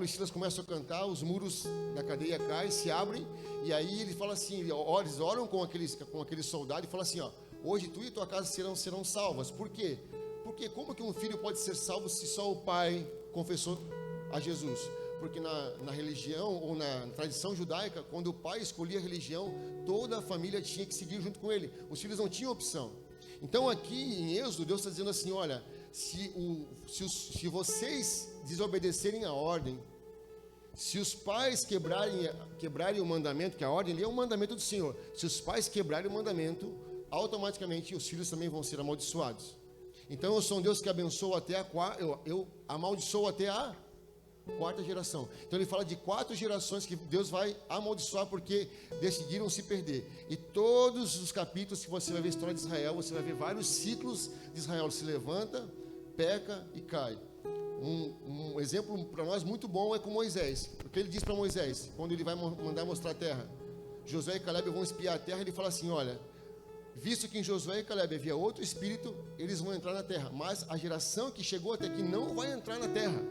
e Silas começam a cantar, os muros da cadeia caem, se abrem, e aí ele fala assim, eles oram com aqueles soldados e falam assim, ó, hoje tu e tua casa serão salvas. Por quê? Porque como que um filho pode ser salvo se só o pai confessou a Jesus? Porque na religião ou na tradição judaica, quando o pai escolhia a religião, toda a família tinha que seguir junto com ele. Os filhos não tinham opção. Então aqui em Êxodo, Deus está dizendo assim, olha, se vocês desobedecerem a ordem, se os pais quebrarem o mandamento, que a ordem ali é um mandamento do Senhor, se os pais quebrarem o mandamento, automaticamente os filhos também vão ser amaldiçoados. Então eu sou um Deus que abençoa até eu amaldiçoo até a quarta geração. Então ele fala de 4 gerações que Deus vai amaldiçoar porque decidiram se perder. E todos os capítulos que você vai ver a história de Israel, você vai ver vários ciclos de Israel. Se levanta, peca e cai. Um exemplo para nós muito bom é com Moisés. Porque ele diz para Moisés, quando ele vai mandar mostrar a terra, Josué e Caleb vão espiar a terra, ele fala assim, olha, visto que em Josué e Caleb havia outro espírito, eles vão entrar na terra, mas a geração que chegou até aqui não vai entrar na terra.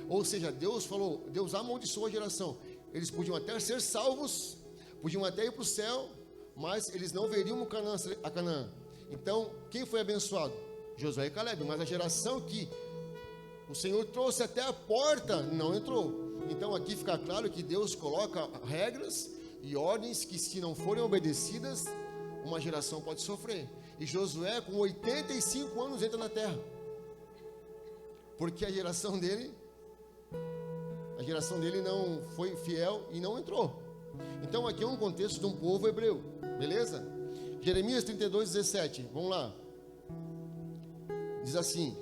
Ou seja, Deus amaldiçoou a geração. Eles podiam até ser salvos, podiam até ir para o céu, mas eles não veriam a Canaã. Então, quem foi abençoado? Josué e Caleb, mas a geração que o Senhor trouxe até a porta não entrou. Então aqui fica claro que Deus coloca regras e ordens que, se não forem obedecidas, uma geração pode sofrer. E Josué, com 85 anos, entra na terra, porque a geração dele não foi fiel e não entrou. Então aqui é um contexto de um povo hebreu, beleza? Jeremias 32, 17, vamos lá. Diz assim,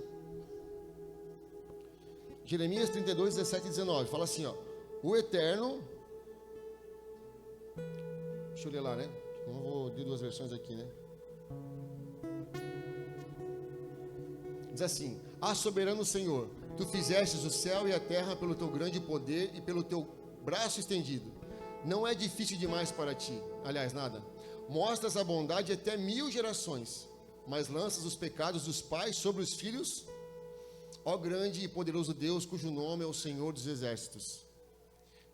Jeremias 32, 17 e 19, fala assim, ó, o Eterno, deixa eu ler lá, né? Não vou ler 2 versões aqui, né? Diz assim, soberano Senhor, tu fizestes o céu e a terra pelo teu grande poder e pelo teu braço estendido. Não é difícil demais para ti, aliás, nada. Mostras a bondade até 1000 gerações, mas lanças os pecados dos pais sobre os filhos. Ó grande e poderoso Deus, cujo nome é o Senhor dos Exércitos.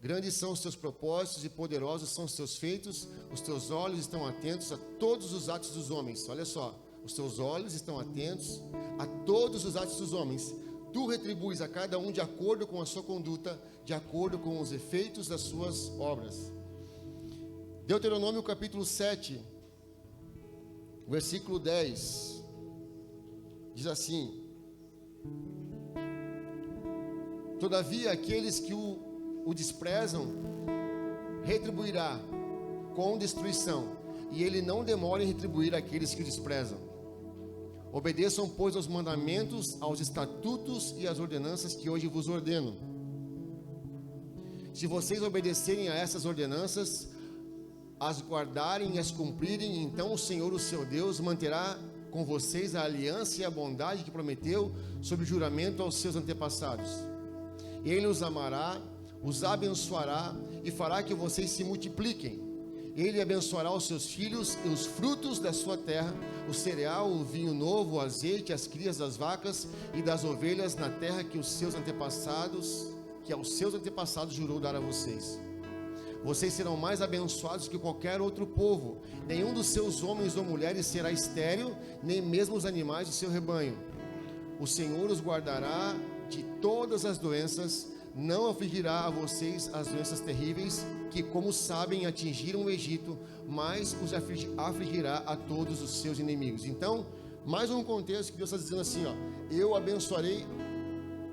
Grandes são os teus propósitos e poderosos são os teus feitos. Os teus olhos estão atentos a todos os atos dos homens. Olha só, os teus olhos estão atentos a todos os atos dos homens. Tu retribuis a cada um de acordo com a sua conduta, de acordo com os efeitos das suas obras. Deuteronômio capítulo 7, versículo 10, diz assim, todavia aqueles que o desprezam, retribuirá com destruição, e ele não demora em retribuir aqueles que o desprezam. Obedeçam, pois, aos mandamentos, aos estatutos e às ordenanças que hoje vos ordeno. Se vocês obedecerem a essas ordenanças, as guardarem e as cumprirem, então o Senhor, o seu Deus, manterá com vocês a aliança e a bondade que prometeu sob juramento aos seus antepassados. Ele os amará, os abençoará e fará que vocês se multipliquem. Ele abençoará os seus filhos e os frutos da sua terra, o cereal, o vinho novo, o azeite, as crias das vacas e das ovelhas na terra que aos seus antepassados jurou dar a vocês. Vocês serão mais abençoados que qualquer outro povo. Nenhum dos seus homens ou mulheres será estéril, nem mesmo os animais do seu rebanho. O Senhor os guardará de todas as doenças, não afligirá a vocês as doenças terríveis que, como sabem, atingiram o Egito, mas os afligirá a todos os seus inimigos. Então, mais um contexto que Deus está dizendo assim, ó, eu abençoarei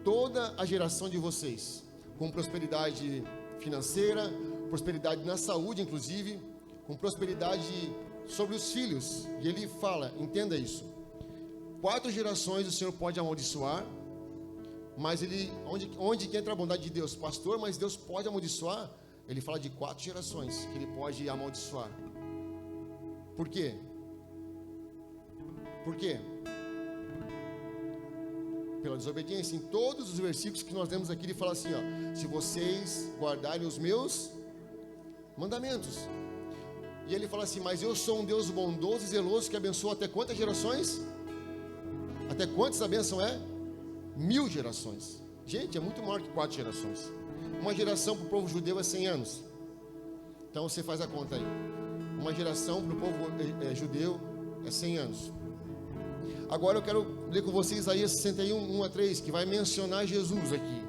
toda a geração de vocês, com prosperidade financeira, prosperidade na saúde, inclusive, com prosperidade sobre os filhos. E ele fala, entenda isso, 4 gerações o Senhor pode amaldiçoar, mas onde que entra a bondade de Deus? Pastor, mas Deus pode amaldiçoar? Ele fala de 4 gerações que ele pode amaldiçoar. Por quê? Por quê? Pela desobediência. Em todos os versículos que nós lemos aqui, ele fala assim, ó, se vocês guardarem os meus mandamentos. E ele fala assim, mas eu sou um Deus bondoso e zeloso que abençoa até quantas gerações? Até quantas a bênção é? 1000 gerações. Gente, é muito maior que 4 gerações. Uma geração para o povo judeu é 100 anos. Então você faz a conta aí. Uma geração para o povo judeu é 100 anos. Agora eu quero ler com vocês Isaías 61, 1 a 3, que vai mencionar Jesus aqui.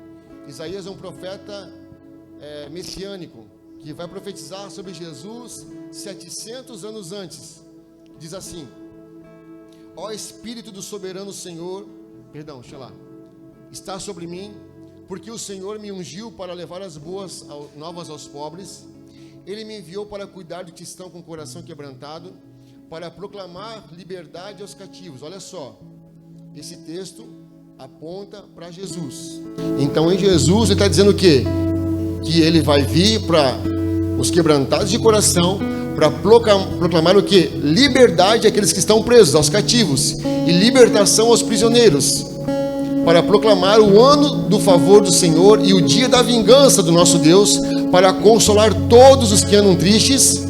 Isaías é um profeta messiânico, que vai profetizar sobre Jesus 700 anos antes. Diz assim: ó Espírito do soberano Senhor, está sobre mim, porque o Senhor me ungiu para levar as boas novas aos pobres. Ele me enviou para cuidar dos que estão com o coração quebrantado, para proclamar liberdade aos cativos. Olha só, esse texto aponta para Jesus. Então em Jesus ele está dizendo o quê? Que ele vai vir para os quebrantados de coração, para proclamar o quê? Liberdade àqueles que estão presos, aos cativos, e libertação aos prisioneiros, para proclamar o ano do favor do Senhor e o dia da vingança do nosso Deus, para consolar todos os que andam tristes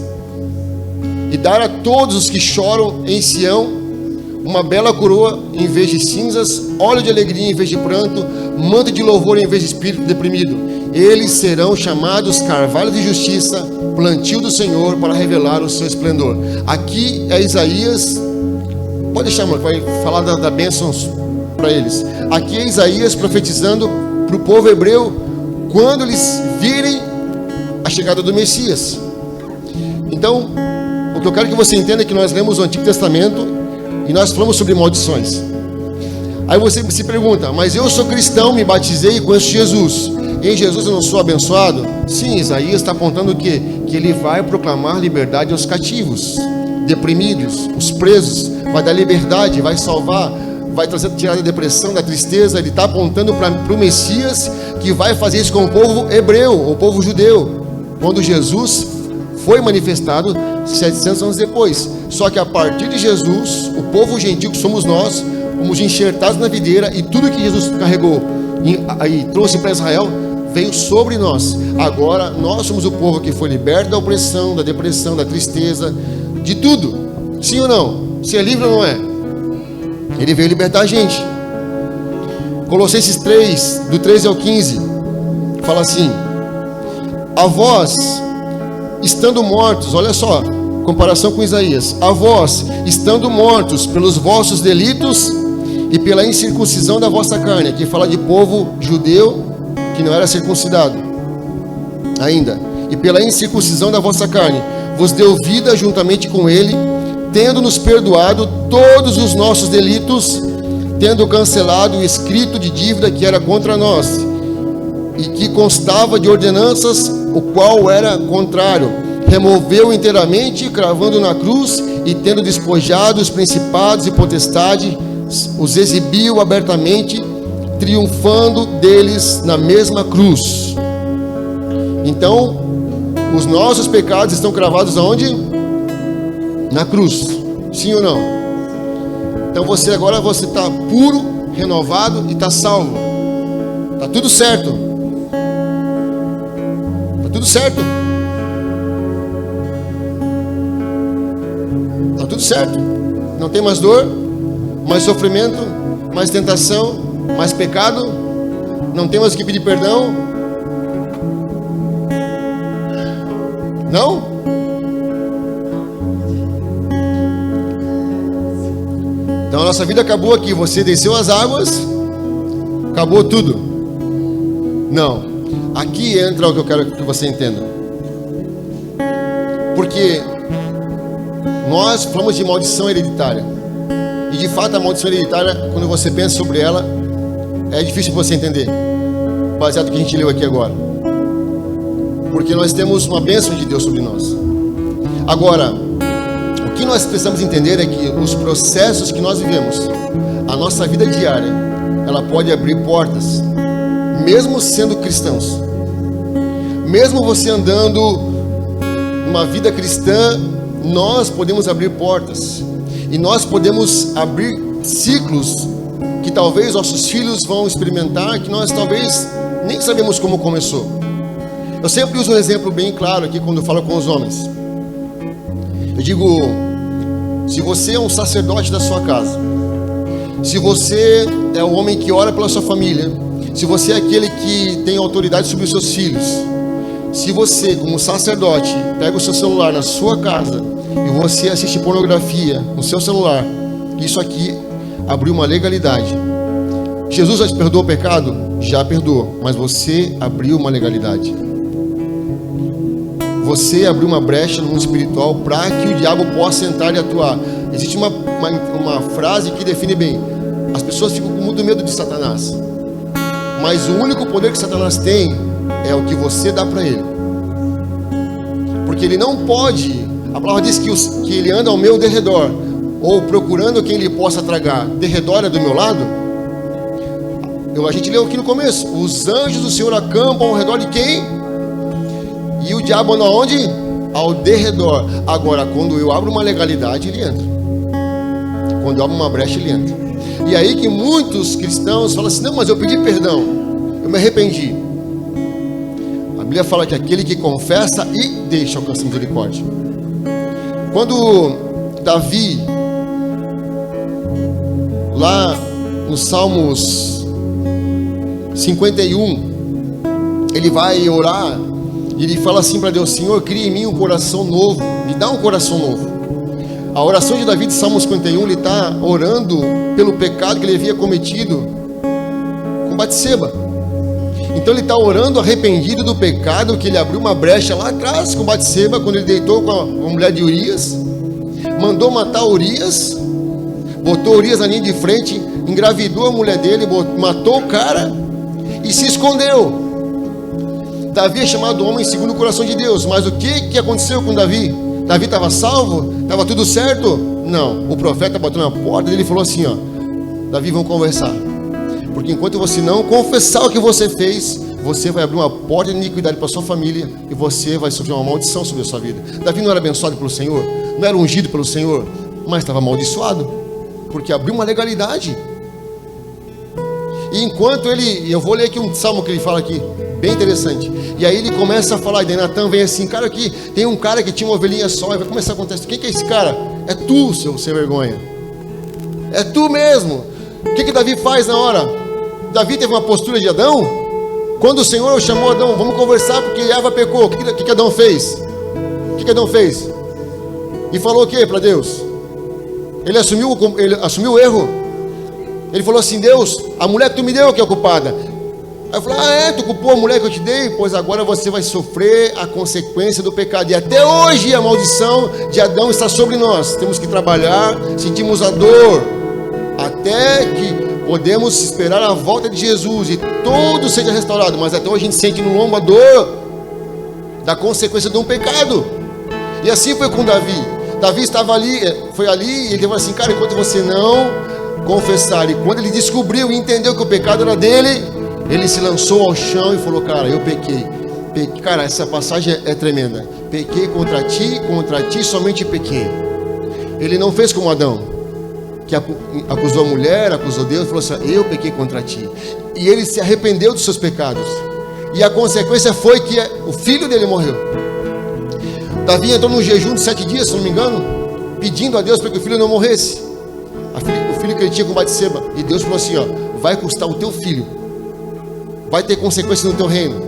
e dar a todos os que choram em Sião uma bela coroa em vez de cinzas, óleo de alegria em vez de pranto, manto de louvor em vez de espírito deprimido. Eles serão chamados carvalho de justiça, plantio do Senhor, para revelar o seu esplendor. Aqui é Isaías, pode deixar, mano, vai falar da bênçãos para eles. Aqui é Isaías profetizando para o povo hebreu quando eles virem a chegada do Messias. Então, o que eu quero que você entenda é que nós lemos o Antigo Testamento e nós falamos sobre maldições. Aí você se pergunta: mas eu sou cristão, me batizei e conheço Jesus. Em Jesus eu não sou abençoado? Sim, Isaías está apontando o quê? Que ele vai proclamar liberdade aos cativos, deprimidos, os presos, vai dar liberdade, vai salvar, vai tirar da depressão, da tristeza. Ele está apontando para o Messias, que vai fazer isso com o povo hebreu, o povo judeu, quando Jesus foi manifestado 700 anos depois. Só que a partir de Jesus, o povo gentil que somos nós, fomos enxertados na videira, e tudo que Jesus carregou e trouxe para Israel veio sobre nós. Agora nós somos o povo que foi liberto da opressão, da depressão, da tristeza, de tudo. Sim ou não? Você é livre ou não é? Ele veio libertar a gente. Colossenses 3, do 13 ao 15, fala assim: a vós, estando mortos, olha só, comparação com Isaías, a vós, estando mortos pelos vossos delitos e pela incircuncisão da vossa carne. Aqui fala de povo judeu que não era circuncidado ainda. E pela incircuncisão da vossa carne vos deu vida juntamente com ele, tendo-nos perdoado todos os nossos delitos, tendo cancelado o escrito de dívida que era contra nós e que constava de ordenanças, o qual era contrário. Removeu inteiramente, cravando na cruz, e tendo despojado os principados e potestades, os exibiu abertamente, triunfando deles na mesma cruz. Então, os nossos pecados estão cravados aonde? Na cruz. Sim ou não? Então você está puro, renovado e está salvo. Está tudo certo. Está tudo certo. Está tudo certo. Não tem mais dor, mais sofrimento, mais tentação, mais pecado. Não tem mais que pedir perdão. Não? Então a nossa vida acabou aqui. Você desceu as águas, acabou tudo. Não. Aqui entra o que eu quero que você entenda. Porque nós falamos de maldição hereditária. E de fato a maldição hereditária, quando você pensa sobre ela, é difícil você entender, baseado no que a gente leu aqui agora. Porque nós temos uma bênção de Deus sobre nós. Agora, o que nós precisamos entender é que os processos que nós vivemos, a nossa vida diária, ela pode abrir portas, mesmo sendo cristãos. Mesmo você andando numa vida cristã, nós podemos abrir portas. E nós podemos abrir ciclos que talvez nossos filhos vão experimentar, que nós talvez nem sabemos como começou. Eu sempre uso um exemplo bem claro aqui quando eu falo com os homens. Eu digo: se você é um sacerdote da sua casa, se você é o homem que ora pela sua família, se você é aquele que tem autoridade sobre os seus filhos, se você, como sacerdote, pega o seu celular na sua casa e você assiste pornografia no seu celular, isso aqui abriu uma legalidade. Jesus já te perdoou o pecado? Já perdoou, mas você abriu uma legalidade. Você abriu uma brecha no mundo espiritual para que o diabo possa entrar e atuar. Existe uma frase que define bem: as pessoas ficam com muito medo de Satanás, mas o único poder que Satanás tem é o que você dá para ele, porque ele não pode. A palavra diz que ele anda ao meu derredor, ou procurando quem ele possa tragar. Derredor é do meu lado. A gente leu aqui no começo: os anjos do Senhor acampam ao redor de quem? E o diabo anda onde? Ao derredor. Agora, quando eu abro uma legalidade, ele entra. Quando eu abro uma brecha, ele entra. E aí que muitos cristãos falam assim: não, mas eu pedi perdão, eu me arrependi. A Bíblia fala que aquele que confessa e deixa alcançar misericórdia. Quando Davi, lá nos Salmos 51, ele vai orar e ele fala assim para Deus: Senhor, cria em mim um coração novo, me dá um coração novo. A oração de Davi de Salmos 51, ele está orando pelo pecado que ele havia cometido com Batseba. Então ele está orando arrependido do pecado que ele abriu uma brecha lá atrás com Batseba, quando ele deitou com a mulher de Urias, mandou matar Urias, botou Urias na linha de frente, engravidou a mulher dele, matou o cara e se escondeu. Davi é chamado homem segundo o coração de Deus. Mas o que aconteceu com Davi? Davi estava salvo? Estava tudo certo? Não. O profeta bateu na porta dele e falou assim: ó, Davi, vamos conversar, porque enquanto você não confessar o que você fez, você vai abrir uma porta de iniquidade para sua família e você vai sofrer uma maldição sobre a sua vida. Davi não era abençoado pelo Senhor, não era ungido pelo Senhor, mas estava amaldiçoado, porque abriu uma legalidade. E enquanto ele, eu vou ler aqui um salmo que ele fala aqui, bem interessante. E aí ele começa a falar, e daí Natan vem assim: cara, aqui tem um cara que tinha uma ovelhinha só. E vai começar a acontecer: quem que é esse cara? É tu, seu sem vergonha, é tu mesmo. O que Davi faz na hora? Davi teve uma postura de Adão. Quando o Senhor chamou Adão, vamos conversar porque Eva pecou, o que Adão fez? O que Adão fez? E falou o que para Deus? Ele assumiu o erro. Ele falou assim: Deus, a mulher que tu me deu que é culpada. Aí eu falei: tu culpou a mulher que eu te dei? Pois agora você vai sofrer a consequência do pecado. E até hoje a maldição de Adão está sobre nós. Temos que trabalhar, sentimos a dor, até que podemos esperar a volta de Jesus e tudo seja restaurado. Mas até hoje a gente sente no lombo a dor da consequência de um pecado. E assim foi com Davi. Davi estava ali, foi ali, e ele falou assim: cara, enquanto você não confessar. E quando ele descobriu e entendeu que o pecado era dele, ele se lançou ao chão e falou: cara, eu pequei. Cara, essa passagem é tremenda. Pequei contra ti somente pequei. Ele não fez como Adão, que acusou a mulher, acusou Deus, falou assim: eu pequei contra ti. E ele se arrependeu dos seus pecados. E a consequência foi que o filho dele morreu. Davi entrou num jejum de 7 dias, se não me engano, pedindo a Deus para que o filho não morresse. O filho que ele tinha com Batseba. E Deus falou assim: ó, vai custar o teu filho, vai ter consequência no teu reino.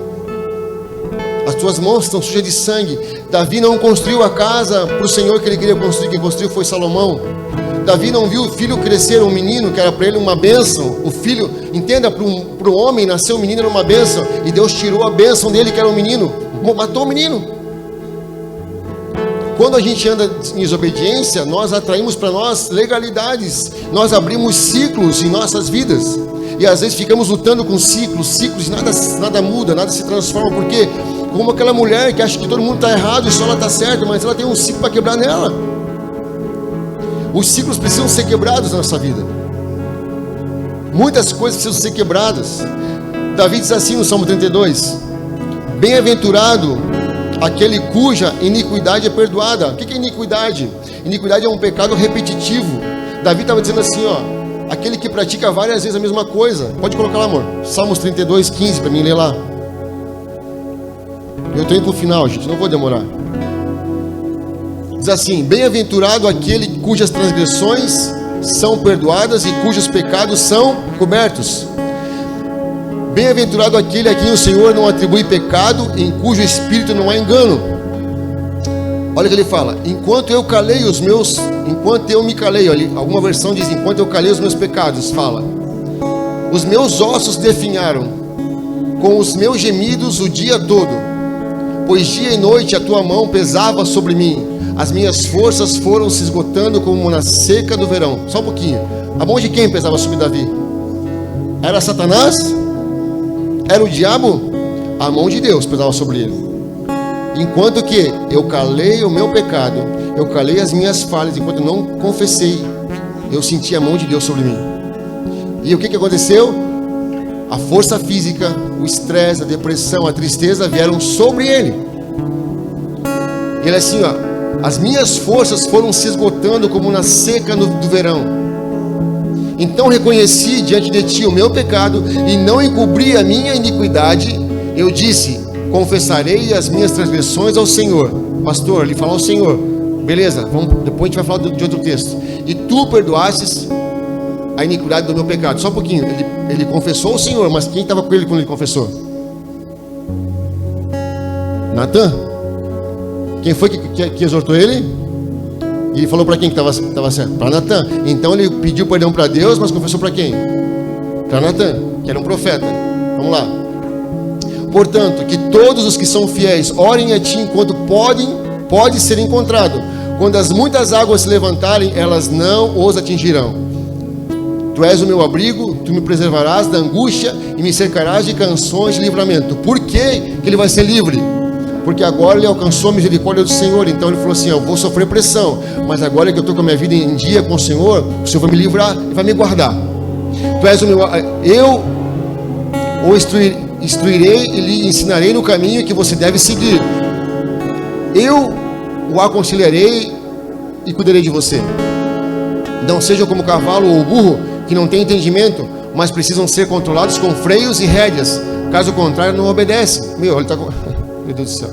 As tuas mãos estão sujas de sangue. Davi não construiu a casa para o Senhor que ele queria construir. Quem construiu foi Salomão. Davi não viu o filho crescer, um menino que era para ele uma bênção. O filho, entenda, para o homem nascer um menino era uma bênção. E Deus tirou a bênção dele, que era um menino, matou o menino. Quando a gente anda em desobediência, nós atraímos para nós legalidades. Nós abrimos ciclos em nossas vidas. E às vezes ficamos lutando com ciclos, e nada muda, nada se transforma. Porque como aquela mulher que acha que todo mundo está errado e só ela está certa, mas ela tem um ciclo para quebrar nela. Os ciclos precisam ser quebrados na nossa vida. Muitas coisas precisam ser quebradas. Davi diz assim no Salmo 32: bem-aventurado aquele cuja iniquidade é perdoada. O que é iniquidade? Iniquidade é um pecado repetitivo. Davi estava dizendo assim, ó: aquele que pratica várias vezes a mesma coisa. Pode colocar lá, amor, Salmos 32, 15, para mim ler lá. Eu estou indo para o final, gente, não vou demorar. Diz assim: bem-aventurado aquele cujas transgressões são perdoadas e cujos pecados são cobertos. Bem-aventurado aquele a quem o Senhor não atribui pecado, em cujo espírito não há engano. Olha o que ele fala: enquanto eu me calei, olha, alguma versão diz, enquanto eu calei os meus pecados, fala, os meus ossos definharam com os meus gemidos o dia todo, pois dia e noite a tua mão pesava sobre mim, as minhas forças foram se esgotando como na seca do verão. Só um pouquinho, a mão de quem pesava sobre Davi? Era Satanás? Era o diabo? A mão de Deus pesava sobre ele. Enquanto que eu calei o meu pecado, eu calei as minhas falhas, enquanto eu não confessei, eu senti a mão de Deus sobre mim. E o que aconteceu? A força física, o estresse, a depressão, a tristeza vieram sobre ele. Ele é assim, ó: as minhas forças foram se esgotando como na seca do verão. Então reconheci diante de ti o meu pecado e não encobri a minha iniquidade. Eu disse: confessarei as minhas transgressões ao Senhor. Pastor, ele fala ao Senhor. Beleza, depois a gente vai falar de outro texto. E tu perdoastes a iniquidade do meu pecado. Só um pouquinho, ele confessou ao Senhor, mas quem estava com ele quando ele confessou? Natan? Quem foi que exortou ele? E ele falou para quem que estava certo? Para Natan. Então ele pediu perdão para Deus, mas confessou para quem? Para Natan, que era um profeta. Vamos lá. Portanto, que todos os que são fiéis orem a ti enquanto pode ser encontrado. Quando as muitas águas se levantarem, elas não os atingirão. Tu és o meu abrigo, tu me preservarás da angústia e me cercarás de canções de livramento. Por que ele vai ser livre? Porque agora ele alcançou a misericórdia do Senhor. Então ele falou assim: eu vou sofrer pressão, mas agora que eu estou com a minha vida em dia com o Senhor vai me livrar e vai me guardar. Tu és o meu, eu o instruirei e lhe ensinarei no caminho que você deve seguir. Eu o aconselharei e cuidarei de você. Não sejam como o cavalo ou o burro, que não tem entendimento, mas precisam ser controlados com freios e rédeas. Caso contrário, não obedece. Meu Deus do céu.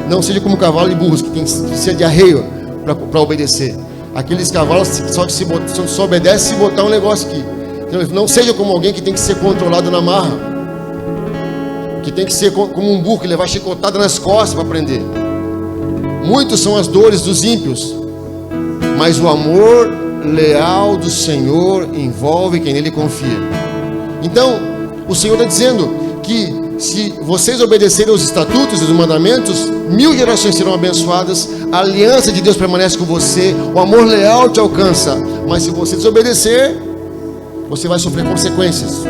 Não seja como cavalo e burros, que tem que ser de arreio para obedecer. Aqueles cavalos só obedecem se botar um negócio aqui. Então, não seja como alguém que tem que ser controlado na marra, que tem que ser como um burro, que levar chicotada nas costas para aprender. Muitos são as dores dos ímpios, mas o amor leal do Senhor envolve quem nele confia. Então, o Senhor está dizendo que se vocês obedecerem aos estatutos e os mandamentos, 1000 gerações serão abençoadas, a aliança de Deus permanece com você, o amor leal te alcança. Mas se você desobedecer, você vai sofrer consequências.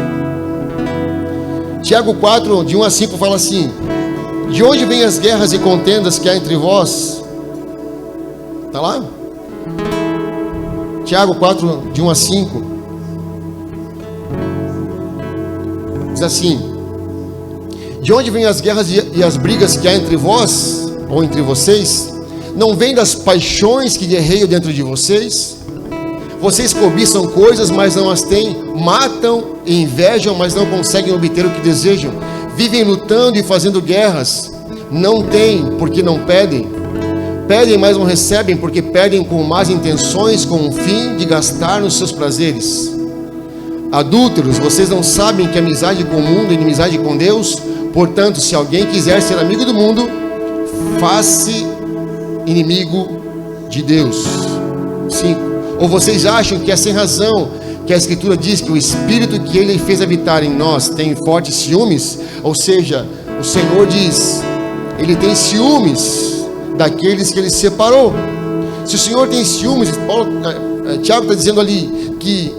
Tiago 4, de 1 a 5 fala assim: de onde vêm as guerras e contendas que há entre vós? Está lá? Tiago 4, de 1 a 5 diz assim: de onde vêm as guerras e as brigas que há entre vós, ou entre vocês? Não vem das paixões que guerreiam dentro de vocês? Vocês cobiçam coisas, mas não as têm, matam e invejam, mas não conseguem obter o que desejam, vivem lutando e fazendo guerras, não têm porque não pedem, pedem, mas não recebem, porque pedem com más intenções, com o fim de gastar nos seus prazeres. Adúlteros, vocês não sabem que amizade com o mundo é inimizade com Deus? Portanto, se alguém quiser ser amigo do mundo, faça-se inimigo de Deus. 5. Ou vocês acham que é sem razão que a Escritura diz que o Espírito que Ele fez habitar em nós tem fortes ciúmes? Ou seja, o Senhor diz, Ele tem ciúmes daqueles que Ele separou. Se o Senhor tem ciúmes, Tiago está dizendo ali que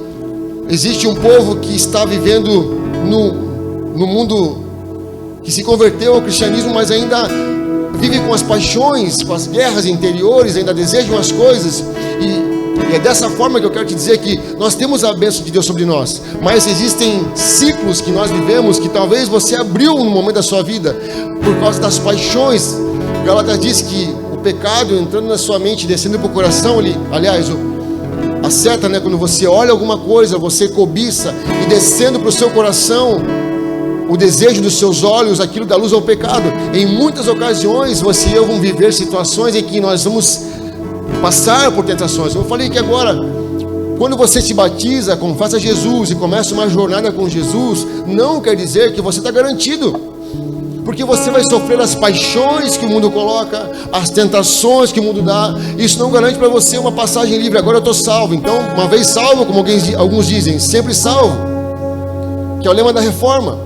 existe um povo que está vivendo no mundo, que se converteu ao cristianismo, mas ainda vive com as paixões, com as guerras interiores, ainda desejam as coisas, e é dessa forma que eu quero te dizer que nós temos a bênção de Deus sobre nós, mas existem ciclos que nós vivemos, que talvez você abriu no momento da sua vida, por causa das paixões. Gálatas diz que o pecado entrando na sua mente, descendo para o coração, a seta, quando você olha alguma coisa, você cobiça, e descendo para o seu coração, o desejo dos seus olhos, aquilo da luz ao pecado. Em muitas ocasiões, você e eu vamos viver situações em que nós vamos passar por tentações. Eu falei que agora, Quando você se batiza, confessa Jesus e começa uma jornada com Jesus, não quer dizer que você está garantido, porque você vai sofrer as paixões que o mundo coloca, as tentações que o mundo dá. Isso não garante para você uma passagem livre. Agora eu estou salvo, então uma vez salvo, como alguns dizem, sempre salvo, que é o lema da reforma.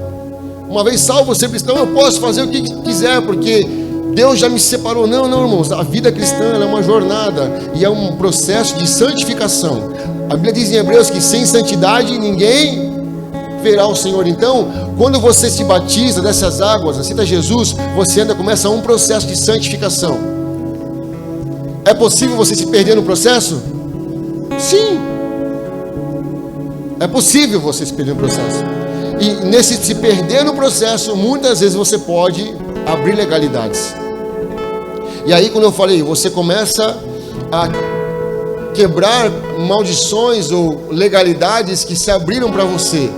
Uma vez salvo, sempre. Então eu posso fazer o que quiser, porque Deus já me separou. Não, irmãos, a vida cristã é uma jornada e é um processo de santificação. A Bíblia diz em Hebreus que sem santidade ninguém verá o Senhor. Então, quando você se batiza dessas águas, aceita Jesus, você ainda começa um processo de santificação. É possível você se perder no processo? Sim. É possível você se perder no processo. E nesse se perder no processo, muitas vezes você pode abrir legalidades. E aí, quando eu falei, você começa a quebrar maldições ou legalidades que se abriram para você.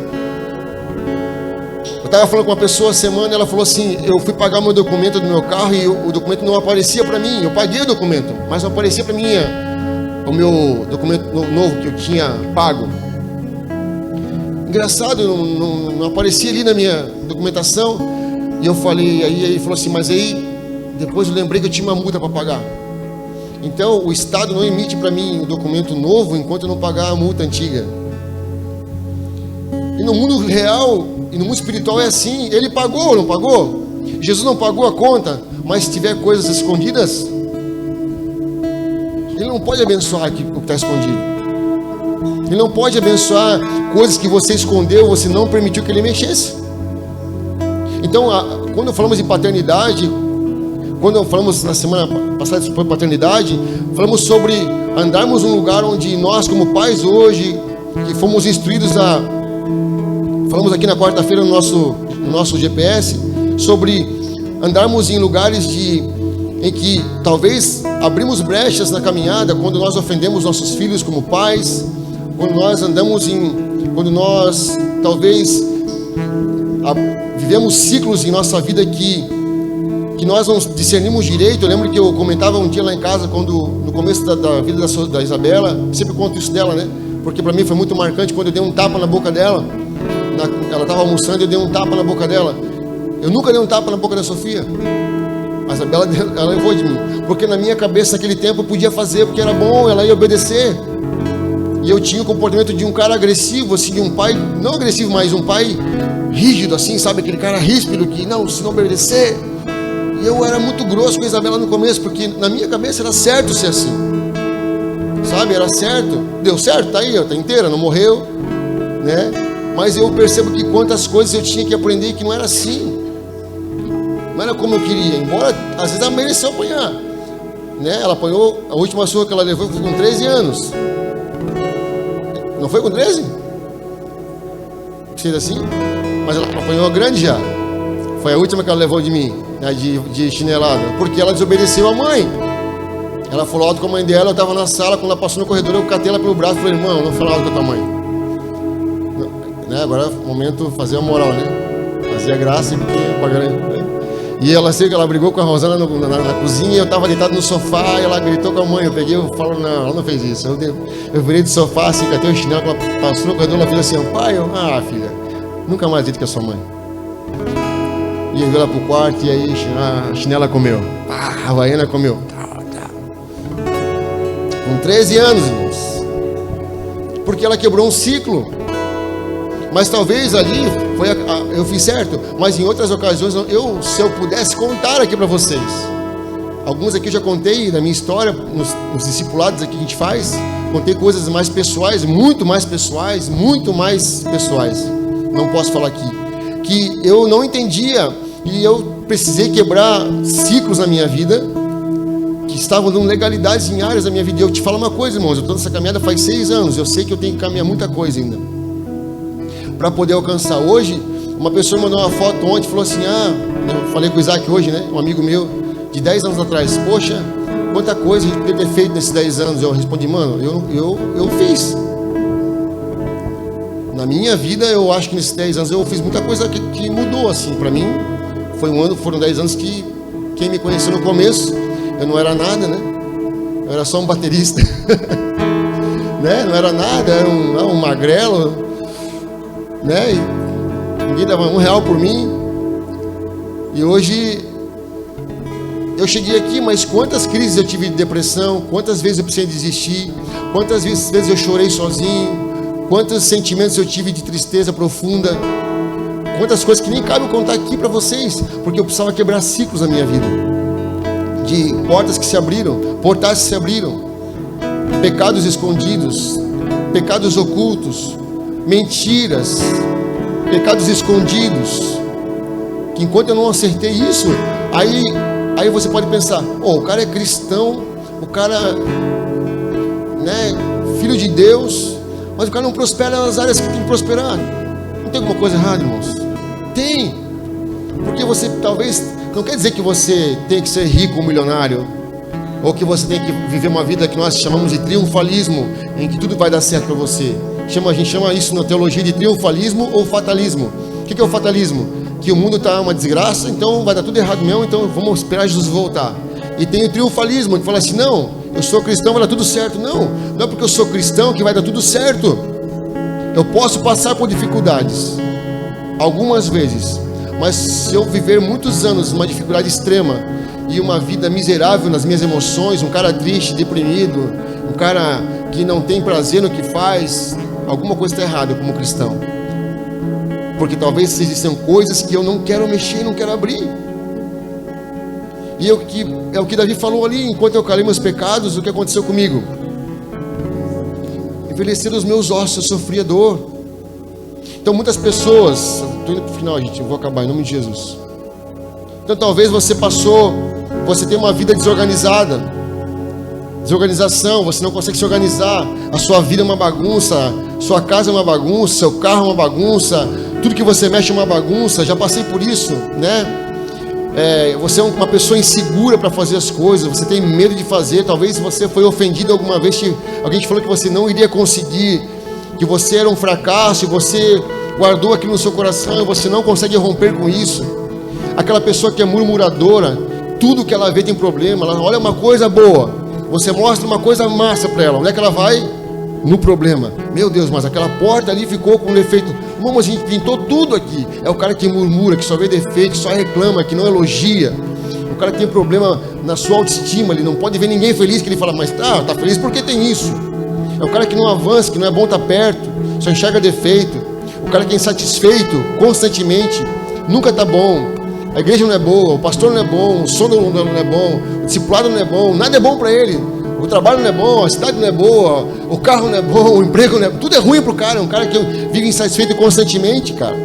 Eu estava falando com uma pessoa semana, ela falou assim: eu fui pagar meu documento do meu carro e o documento não aparecia para mim. Eu paguei o documento, mas não aparecia para mim o meu documento novo que eu tinha pago. Engraçado, não aparecia ali na minha documentação. E eu falei, aí ele falou assim, mas aí depois eu lembrei que eu tinha uma multa para pagar. Então o Estado não emite para mim um documento novo enquanto eu não pagar a multa antiga. E no mundo real e no mundo espiritual é assim. Ele pagou ou não pagou? Jesus não pagou a conta, mas se tiver coisas escondidas, Ele não pode abençoar o que está escondido. Ele não pode abençoar coisas que você escondeu, você não permitiu que Ele mexesse. Então, quando falamos de paternidade, quando falamos na semana passada sobre paternidade, falamos sobre andarmos num lugar onde nós, como pais hoje, que fomos instruídos falamos aqui na quarta-feira no nosso GPS, sobre andarmos em lugares em que talvez abrimos brechas na caminhada, quando nós ofendemos nossos filhos como pais, quando nós quando nós talvez vivemos ciclos em nossa vida que nós não discernimos direito. Eu lembro que eu comentava um dia lá em casa, no começo da vida da Isabela, sempre conto isso dela, né? Porque para mim foi muito marcante quando eu dei um tapa na boca dela. Ela estava almoçando e eu dei um tapa na boca dela. Eu nunca dei um tapa na boca da Sofia. A Isabela, ela levou de mim, porque na minha cabeça naquele tempo eu podia fazer, porque era bom, ela ia obedecer. E eu tinha o comportamento de um cara agressivo, assim, de um pai, não agressivo, mas um pai rígido, assim, sabe? Aquele cara ríspido que, não, se não obedecer. E eu era muito grosso com a Isabela no começo, porque na minha cabeça era certo ser assim, sabe? Era certo, deu certo, tá aí, ó, tá inteira, não morreu, né? Mas eu percebo que quantas coisas eu tinha que aprender que não era assim, não era como eu queria, embora às vezes ela mereceu apanhar, né? Ela apanhou, a última surra que ela levou foi com 13 anos. Não foi com 13? Seja assim? Mas ela apanhou grande já. Foi a última que ela levou de mim, né, de chinelada, porque ela desobedeceu a mãe. Ela falou alto com a mãe dela. Eu estava na sala, quando ela passou no corredor, eu catei ela pelo braço e falei: irmão, não fala alto com a tua mãe, né? Agora é o momento de fazer a moral, né? Fazia graça, porque né? E ela sei que ela brigou com a Rosana na cozinha, eu estava deitado no sofá e ela gritou com a mãe. Eu falo, não, ela não fez isso. Eu virei do sofá, assim, catei o chinelo, ela passou no corredor, ela fez assim: pai, filha, nunca mais dito que é sua mãe. E eu vi ela pro quarto e aí a chinela comeu, a havaiana comeu. Com 13 anos, irmãos, porque ela quebrou um ciclo. Mas talvez ali eu fiz certo, mas em outras ocasiões se eu pudesse contar aqui para vocês, alguns aqui eu já contei na minha história, nos discipulados aqui que a gente faz, contei coisas mais pessoais, muito mais pessoais, não posso falar aqui, que eu não entendia e eu precisei quebrar ciclos na minha vida que estavam dando legalidades em áreas da minha vida. E eu te falo uma coisa, irmãos, eu estou nessa caminhada faz 6 anos, eu sei que eu tenho que caminhar muita coisa ainda para poder alcançar. Hoje, uma pessoa mandou uma foto ontem e falou assim: eu falei com o Isaac hoje, né, um amigo meu de 10 anos atrás, poxa, quanta coisa a gente poderia ter feito nesses 10 anos. Eu respondi: mano, eu fiz na minha vida. Eu acho que nesses 10 anos eu fiz muita coisa que mudou, assim, para mim. Foram 10 anos que quem me conheceu no começo, eu não era nada, né, eu era só um baterista. né? Não era nada, era um magrelo, né? E ninguém dava R$1 por mim. E hoje eu cheguei aqui, mas quantas crises eu tive de depressão, quantas vezes eu precisei desistir, quantas vezes eu chorei sozinho, quantos sentimentos eu tive de tristeza profunda, quantas coisas que nem cabe eu contar aqui para vocês, porque eu precisava quebrar ciclos na minha vida, de portas que se abriram, portais que se abriram, pecados escondidos, pecados ocultos, mentiras, pecados escondidos, que enquanto eu não acertei isso, aí você pode pensar, o cara é cristão, o cara, né, filho de Deus, mas o cara não prospera nas áreas que tem que prosperar. Não tem alguma coisa errada, irmãos? Tem. Porque você talvez, não quer dizer que você tem que ser rico ou milionário, ou que você tem que viver uma vida que nós chamamos de triunfalismo, em que tudo vai dar certo para você. A gente chama isso na teologia de triunfalismo ou fatalismo. O que é o fatalismo? Que o mundo está uma desgraça, então vai dar tudo errado mesmo, então vamos esperar Jesus voltar. E tem o triunfalismo, que fala assim, não, eu sou cristão, vai dar tudo certo. Não é porque eu sou cristão que vai dar tudo certo. Eu posso passar por dificuldades, algumas vezes, mas se eu viver muitos anos uma dificuldade extrema e uma vida miserável nas minhas emoções, um cara triste, deprimido, um cara que não tem prazer no que faz, alguma coisa está errada como cristão. Porque talvez existam coisas que eu não quero mexer, não quero abrir. E é o que Davi falou ali, enquanto eu calei meus pecados, o que aconteceu comigo? Envelheceram os meus ossos, eu sofria dor. Então muitas pessoas, estou indo para o final, gente, eu vou acabar em nome de Jesus. Então talvez você tem uma vida desorganizada, desorganização, você não consegue se organizar, a sua vida é uma bagunça, sua casa é uma bagunça, seu carro é uma bagunça, tudo que você mexe é uma bagunça. Já passei por isso, né? Você é uma pessoa insegura para fazer as coisas, você tem medo de fazer. Talvez você foi ofendido alguma vez, alguém te falou que você não iria conseguir, que você era um fracasso, e você guardou aquilo no seu coração e você não consegue romper com isso. Aquela pessoa que é murmuradora, tudo que ela vê tem problema. Ela olha uma coisa boa, você mostra uma coisa massa para ela, onde é que ela vai? No problema. Meu Deus, mas aquela porta ali ficou com defeito. Irmão, a gente pintou tudo aqui. É o cara que murmura, que só vê defeito, que só reclama, que não elogia. O cara que tem problema na sua autoestima, ele não pode ver ninguém feliz, que ele fala, mas tá feliz porque tem isso. É o cara que não avança, que não é bom estar perto, só enxerga defeito. O cara que é insatisfeito constantemente, nunca está bom. A igreja não é boa, o pastor não é bom, o som não é bom, o discipulado não é bom, nada é bom para ele. O trabalho não é bom, a cidade não é boa, o carro não é bom, o emprego não é bom, tudo é ruim pro cara. É um cara que vive insatisfeito constantemente, cara.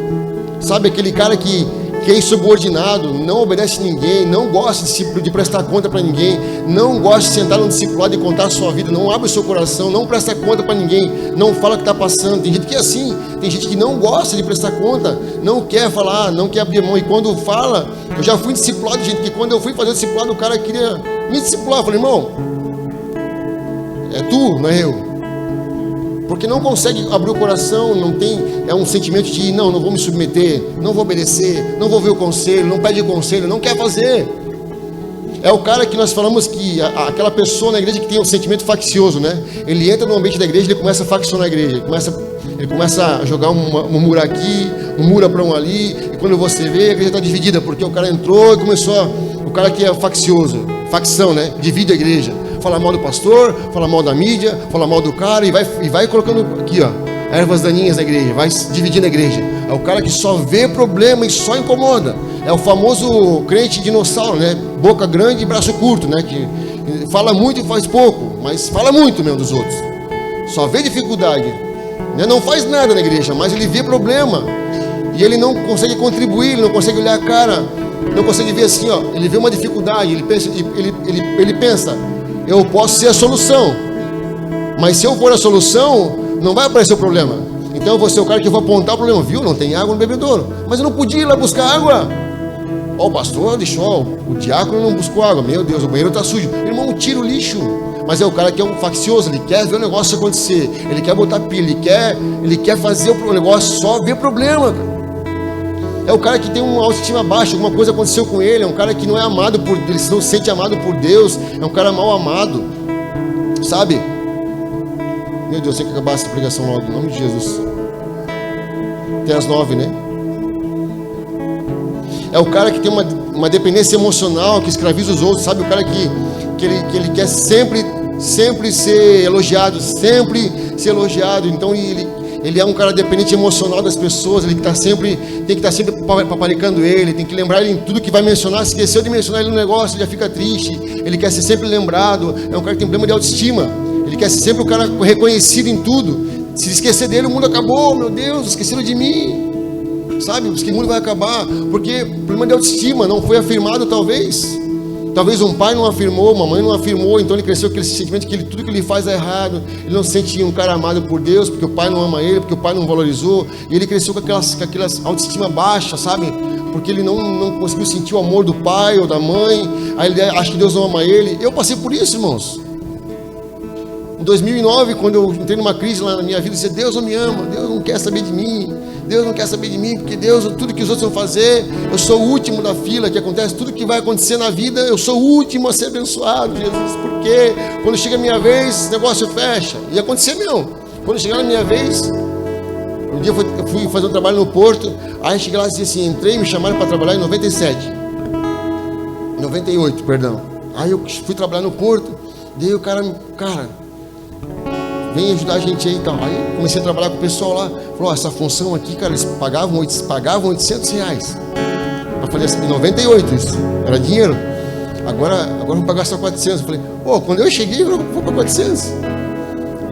Sabe, aquele cara que é insubordinado, não obedece a ninguém, não gosta de prestar conta para ninguém, não gosta de sentar no discipulado e contar a sua vida, não abre o seu coração, não presta conta para ninguém, não fala o que está passando. Tem gente que é assim, tem gente que não gosta de prestar conta, não quer falar, não quer abrir mão. E quando fala, eu já fui discipulado, gente, que quando eu fui fazer o discipulado, o cara queria me discipular. Eu falei, irmão, é tu, não é eu. Porque não consegue abrir o coração, não tem, é um sentimento de não vou me submeter, não vou obedecer, não vou ver o conselho, não pede conselho, não quer fazer. É o cara que nós falamos que aquela pessoa na igreja que tem um sentimento faccioso, né? Ele entra no ambiente da igreja, ele começa a faccionar a igreja, ele começa a jogar um muro aqui, um muro para um ali, e quando você vê, a igreja está dividida, porque o cara entrou e começou, o cara que é faccioso, facção, né? Divide a igreja. Fala mal do pastor, fala mal da mídia, fala mal do cara e vai colocando aqui, ó, ervas daninhas na igreja, vai dividindo a igreja. É o cara que só vê problema e só incomoda. É o famoso crente dinossauro, né? Boca grande e braço curto, né? Que fala muito e faz pouco, mas fala muito mesmo dos outros. Só vê dificuldade, né? Não faz nada na igreja, mas ele vê problema e ele não consegue contribuir, ele não consegue olhar a cara, não consegue ver assim, ó. Ele vê uma dificuldade, ele pensa eu posso ser a solução, mas se eu for a solução, não vai aparecer o problema. Então eu vou ser o cara que vai apontar o problema. Viu, não tem água no bebedouro, mas eu não podia ir lá buscar água. Ó, o pastor deixou, o diácono não buscou água. Meu Deus, o banheiro está sujo. Irmão, tira o lixo. Mas é o cara que é um faccioso, ele quer ver o negócio acontecer, ele quer botar pilha, ele quer fazer o negócio só ver problema, cara. É o cara que tem uma autoestima baixa, alguma coisa aconteceu com ele, é um cara que não é amado por Deus, ele não se sente amado por Deus, é um cara mal amado, sabe? Meu Deus, tem que acabar essa pregação logo, em nome de Jesus. Até às 9, né? É o cara que tem uma dependência emocional, que escraviza os outros, sabe? O cara que ele quer sempre ser elogiado, sempre ser elogiado. Então ele é um cara dependente emocional das pessoas. Ele tem que estar sempre paparicando ele, tem que lembrar ele em tudo que vai mencionar. Se esqueceu de mencionar ele no negócio, ele já fica triste. Ele quer ser sempre lembrado. É um cara que tem problema de autoestima. Ele quer ser sempre o cara reconhecido em tudo. Se esquecer dele, o mundo acabou. Meu Deus, esqueceram de mim. Sabe, porque o mundo vai acabar. Porque problema de autoestima não foi afirmado, talvez. Talvez um pai não afirmou, uma mãe não afirmou. Então ele cresceu com aquele sentimento que tudo que ele faz é errado. Ele não se sente um cara amado por Deus, porque o pai não ama ele, porque o pai não valorizou. E ele cresceu com aquelas autoestima baixa, sabe? Porque ele não conseguiu sentir o amor do pai ou da mãe. Aí ele acha que Deus não ama ele. Eu passei por isso, irmãos. Em 2009, quando eu entrei numa crise lá na minha vida, eu disse: Deus não me ama, Deus não quer saber de mim. Deus não quer saber de mim, porque Deus, tudo que os outros vão fazer, eu sou o último da fila, que acontece, tudo que vai acontecer na vida, eu sou o último a ser abençoado, Jesus, porque quando chega a minha vez, o negócio fecha. E aconteceu mesmo. Quando chegar na minha vez, um dia eu fui fazer um trabalho no Porto, aí cheguei lá e disse assim, entrei e me chamaram para trabalhar em 98, perdão. Aí eu fui trabalhar no Porto, daí o cara, vem ajudar a gente aí e tal. Aí comecei a trabalhar com o pessoal lá. Falou, essa função aqui, cara, eles pagavam 800 reais. Eu falei assim, em 98 isso, era dinheiro. Agora vou pagar só 400. Eu falei, quando eu cheguei, eu vou para 400.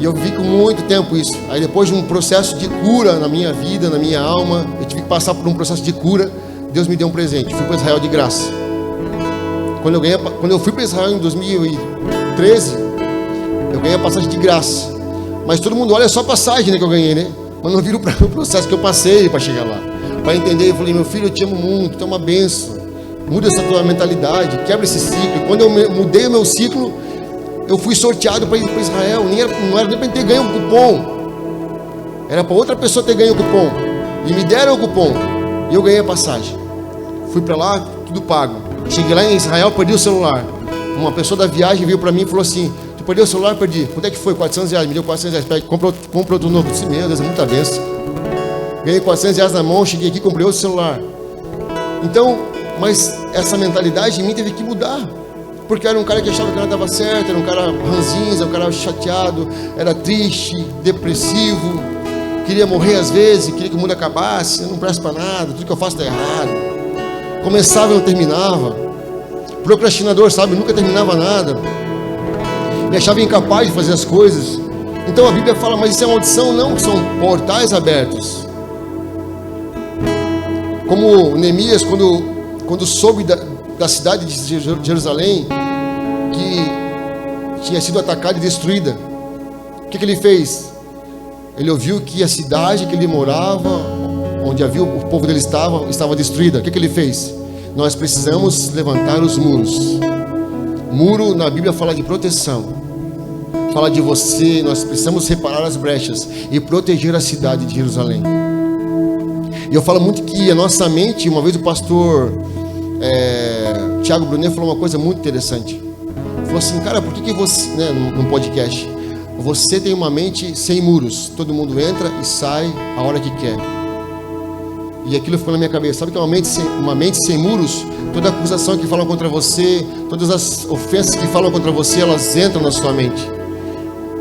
E eu vi com muito tempo isso. Aí depois de um processo de cura na minha vida, na minha alma, eu tive que passar por um processo de cura. Deus me deu um presente. Fui para Israel de graça. Quando eu fui para Israel em 2013, eu ganhei a passagem de graça. Mas todo mundo olha só a passagem, né, que eu ganhei, né? Mas não viram para o processo que eu passei para chegar lá. Para entender, eu falei, meu filho, eu te amo muito, tu é uma bênção. Muda essa tua mentalidade, quebra esse ciclo. Quando eu mudei o meu ciclo, eu fui sorteado para ir para Israel. Não era nem para ter ganho o cupom. Era para outra pessoa ter ganho o cupom. E me deram o cupom. E eu ganhei a passagem. Fui para lá, tudo pago. Cheguei lá em Israel, perdi o celular. Uma pessoa da viagem veio para mim e falou assim, tu perdeu o celular? Perdi. Quanto é que foi? 400 reais. Me deu 400 reais. Compra outro novo. Eu disse, meu Deus, é muita bênção. Ganhei 400 reais na mão, cheguei aqui, comprei outro celular. Então, mas essa mentalidade em mim teve que mudar. Porque eu era um cara que achava que nada estava certo, era um cara ranzinza, um cara chateado, era triste, depressivo, queria morrer às vezes, queria que o mundo acabasse, eu não presto para nada, tudo que eu faço está errado. Começava e não terminava. Procrastinador, sabe, nunca terminava nada. Me achava incapaz de fazer as coisas. Então a Bíblia fala, mas isso é maldição? Não, são portais abertos. Como Neemias, quando soube da cidade de Jerusalém, que tinha sido atacada e destruída, o que ele fez? Ele ouviu que a cidade que ele morava, onde havia o povo dele estava destruída. O que ele fez? Nós precisamos levantar os muros. Muro na Bíblia fala de proteção, fala de você. Nós precisamos reparar as brechas e proteger a cidade de Jerusalém. E eu falo muito que a nossa mente, uma vez o pastor Tiago Brunet falou uma coisa muito interessante. Falou assim, cara, por que você, né, num podcast, você tem uma mente sem muros, todo mundo entra e sai a hora que quer. E aquilo ficou na minha cabeça. Sabe o que é uma mente sem muros? Toda acusação que falam contra você, todas as ofensas que falam contra você, elas entram na sua mente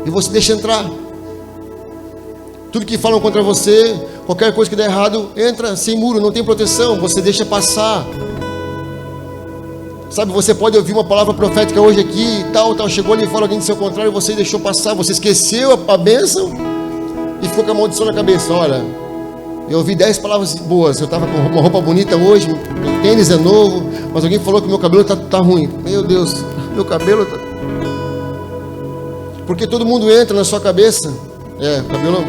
e você deixa entrar. Tudo que falam contra você, qualquer coisa que der errado, entra sem muro, não tem proteção, você deixa passar. Sabe, você pode ouvir uma palavra profética hoje aqui e tal, chegou ali e falou alguém do seu contrário, você deixou passar, você esqueceu a bênção e ficou com a maldição na cabeça. Olha, eu ouvi 10 palavras boas, eu estava com uma roupa bonita hoje, meu tênis é novo, mas alguém falou que meu cabelo tá ruim. Meu Deus, meu cabelo tá... Porque todo mundo entra na sua cabeça, cabelo,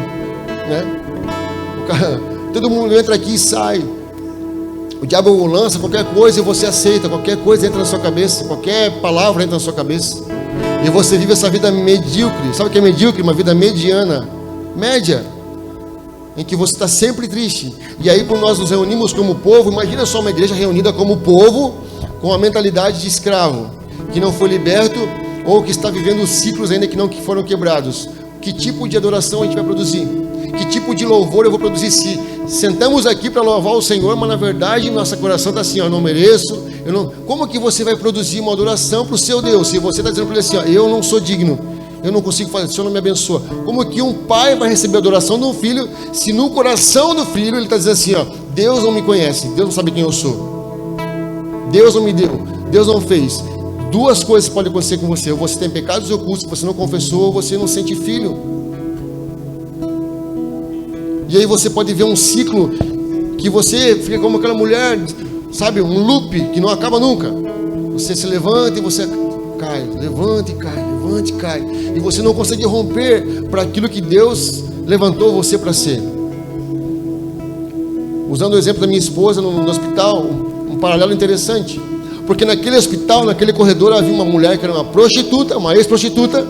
né? Todo mundo entra aqui e sai. O diabo lança qualquer coisa e você aceita. Qualquer coisa entra na sua cabeça, qualquer palavra entra na sua cabeça, e você vive essa vida medíocre. Sabe o que é medíocre? Uma vida mediana, média, em que você está sempre triste. E aí, quando nós nos reunimos como povo, imagina só uma igreja reunida como povo, com a mentalidade de escravo, que não foi liberto, ou que está vivendo ciclos ainda que não foram quebrados. Que tipo de adoração a gente vai produzir? Que tipo de louvor eu vou produzir? Se sentamos aqui para louvar o Senhor, mas na verdade nosso coração está assim, ó, eu não mereço, eu não... Como que você vai produzir uma adoração para o seu Deus? Se você está dizendo para ele assim, ó, eu não sou digno, eu não consigo fazer, o Senhor não me abençoa. Como que um pai vai receber a adoração de um filho, se no coração do filho ele está dizendo assim, ó, Deus não me conhece, Deus não sabe quem eu sou, Deus não me deu, Deus não fez. Duas coisas podem acontecer com você: ou você tem pecados ocultos que você não confessou, ou você não sente filho. E aí você pode ver um ciclo que você fica como aquela mulher, sabe, um loop que não acaba nunca. Você se levanta e você cai, levanta e cai, levanta e cai, e você não consegue romper para aquilo que Deus levantou você para ser. Usando o exemplo da minha esposa no hospital, um paralelo interessante, porque naquele hospital, naquele corredor, havia uma mulher que era uma prostituta, uma ex-prostituta,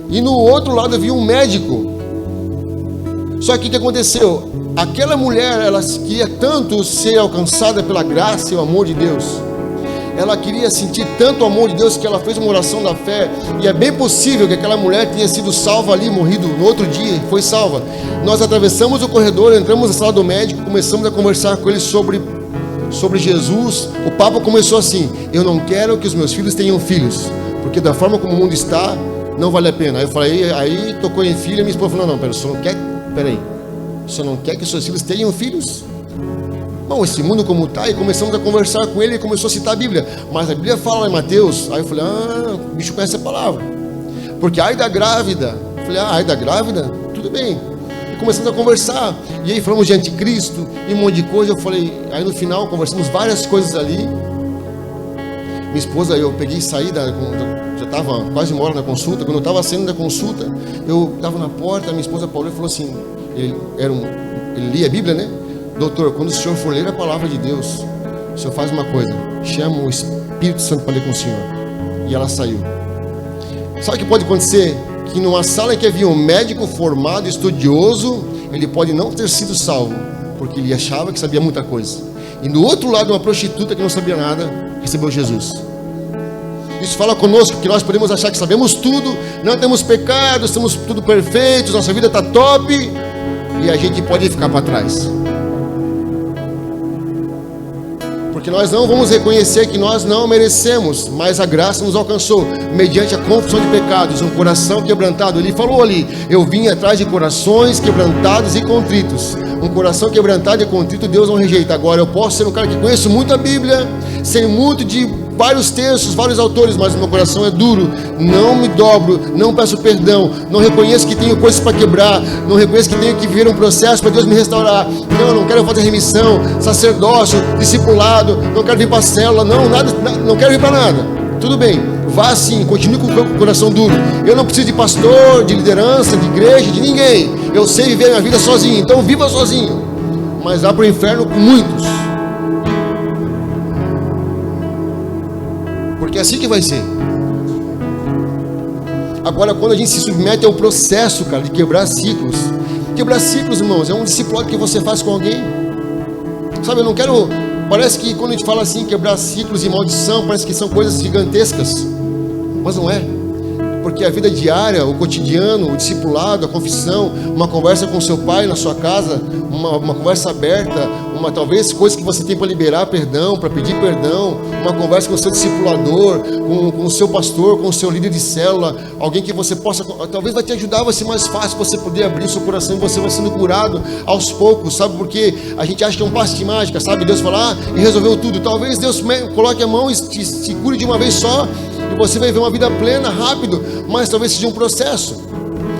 e no outro lado havia um médico. Só que o que aconteceu? Aquela mulher, ela queria tanto ser alcançada pela graça e o amor de Deus, ela queria sentir tanto o amor de Deus, que ela fez uma oração da fé. E é bem possível que aquela mulher tenha sido salva ali, morrido no outro dia, foi salva. Nós atravessamos o corredor, entramos na sala do médico, começamos a conversar com ele sobre Jesus. O papo começou assim: eu não quero que os meus filhos tenham filhos, porque da forma como o mundo está, não vale a pena. Aí eu falei, aí tocou em filho, e minha esposa falou, não, pera, o senhor não quer, peraí, o senhor não quer que os seus filhos tenham filhos? Bom, esse mundo como está, e começamos a conversar com ele, e começou a citar a Bíblia, mas a Bíblia fala em Mateus. Aí eu falei, o bicho conhece a palavra, porque ai da grávida. Eu falei, ai da grávida, tudo bem. E começamos a conversar, e aí falamos de anticristo, e um monte de coisa. Eu falei, aí no final conversamos várias coisas ali. Minha esposa, eu peguei e saí, já estava quase uma hora na consulta. Quando eu estava saindo da consulta, eu estava na porta, minha esposa Paula falou assim, ele lia a Bíblia, né? Doutor, quando o senhor for ler a palavra de Deus, o senhor faz uma coisa, chama o Espírito Santo para ler com o senhor. E ela saiu. Sabe o que pode acontecer? Que numa sala em que havia um médico formado, estudioso, ele pode não ter sido salvo, porque ele achava que sabia muita coisa. E do outro lado, uma prostituta que não sabia nada, recebeu Jesus. Isso fala conosco que nós podemos achar que sabemos tudo, não temos pecados, estamos tudo perfeitos, nossa vida está top, e a gente pode ficar para trás. Porque nós não vamos reconhecer que nós não merecemos, mas a graça nos alcançou, mediante a confissão de pecados, um coração quebrantado. Ele falou ali, eu vim atrás de corações quebrantados e contritos. Um coração quebrantado e contrito Deus não rejeita. Agora eu posso ser um cara que conheço muito a Bíblia, sei muito de vários textos, vários autores, mas o meu coração é duro, não me dobro, não peço perdão, não reconheço que tenho coisas para quebrar, não reconheço que tenho que viver um processo para Deus me restaurar. Não quero fazer remissão, sacerdócio, discipulado, não quero vir para a célula, não quero vir para nada. Tudo bem, vá assim, continue com o coração duro. Eu não preciso de pastor, de liderança, de igreja, de ninguém. Eu sei viver a minha vida sozinho, então viva sozinho, mas vá para o inferno com muitos. Porque é assim que vai ser. Agora, quando a gente se submete ao processo, cara, de quebrar ciclos. Quebrar ciclos, irmãos, é um discipulado que você faz com alguém. Sabe, eu não quero... Parece que quando a gente fala assim, quebrar ciclos e maldição, parece que são coisas gigantescas. Mas não é. Porque a vida diária, o cotidiano, o discipulado, a confissão, uma conversa com seu pai na sua casa, uma conversa aberta, talvez coisas que você tem para liberar perdão, para pedir perdão, uma conversa com o seu discipulador, com o seu pastor, com o seu líder de célula, alguém que você possa, talvez vai te ajudar, vai ser mais fácil você poder abrir o seu coração, e você vai sendo curado aos poucos, sabe? Porque a gente acha que é um passe de mágica, sabe? Deus falar e resolveu tudo. Talvez Deus coloque a mão e te cure de uma vez só, e você vai ver uma vida plena, rápido, mas talvez seja um processo.